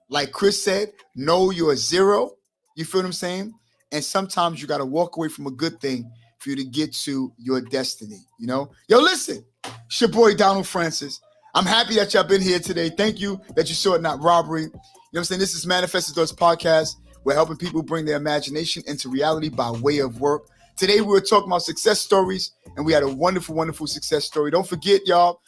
like Chris said. Know you're zero. You feel what I'm saying? And sometimes you got to walk away from a good thing for you to get to your destiny, you know? Yo, listen, it's your boy Donald Francis. I'm happy that y'all been here today. Thank you that you saw it, not robbery. You know what I'm saying? This is Manifested Thoughts Podcast. We're helping people bring their imagination into reality by way of work. Today, we were talking about success stories, and we had a wonderful, wonderful success story. Don't forget, y'all,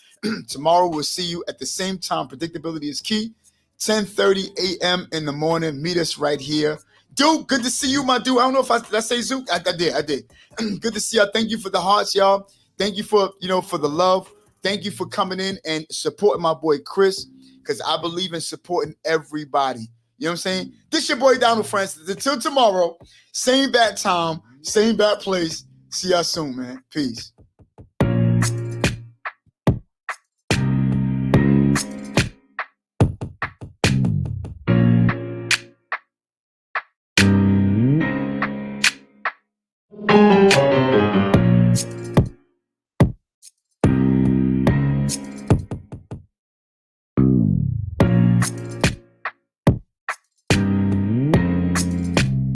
tomorrow we'll see you at the same time. Predictability is key. 10:30 a.m. in the morning. Meet us right here. Dude, good to see you, my dude. I don't know if did I say Zook? I did. Good to see y'all. Thank you for the hearts, y'all. Thank you for, for the love. Thank you for coming in and supporting my boy Chris, because I believe in supporting everybody. You know what I'm saying? This your boy Donald Francis. Until tomorrow, same bad time, same bad place. See y'all soon, man. Peace.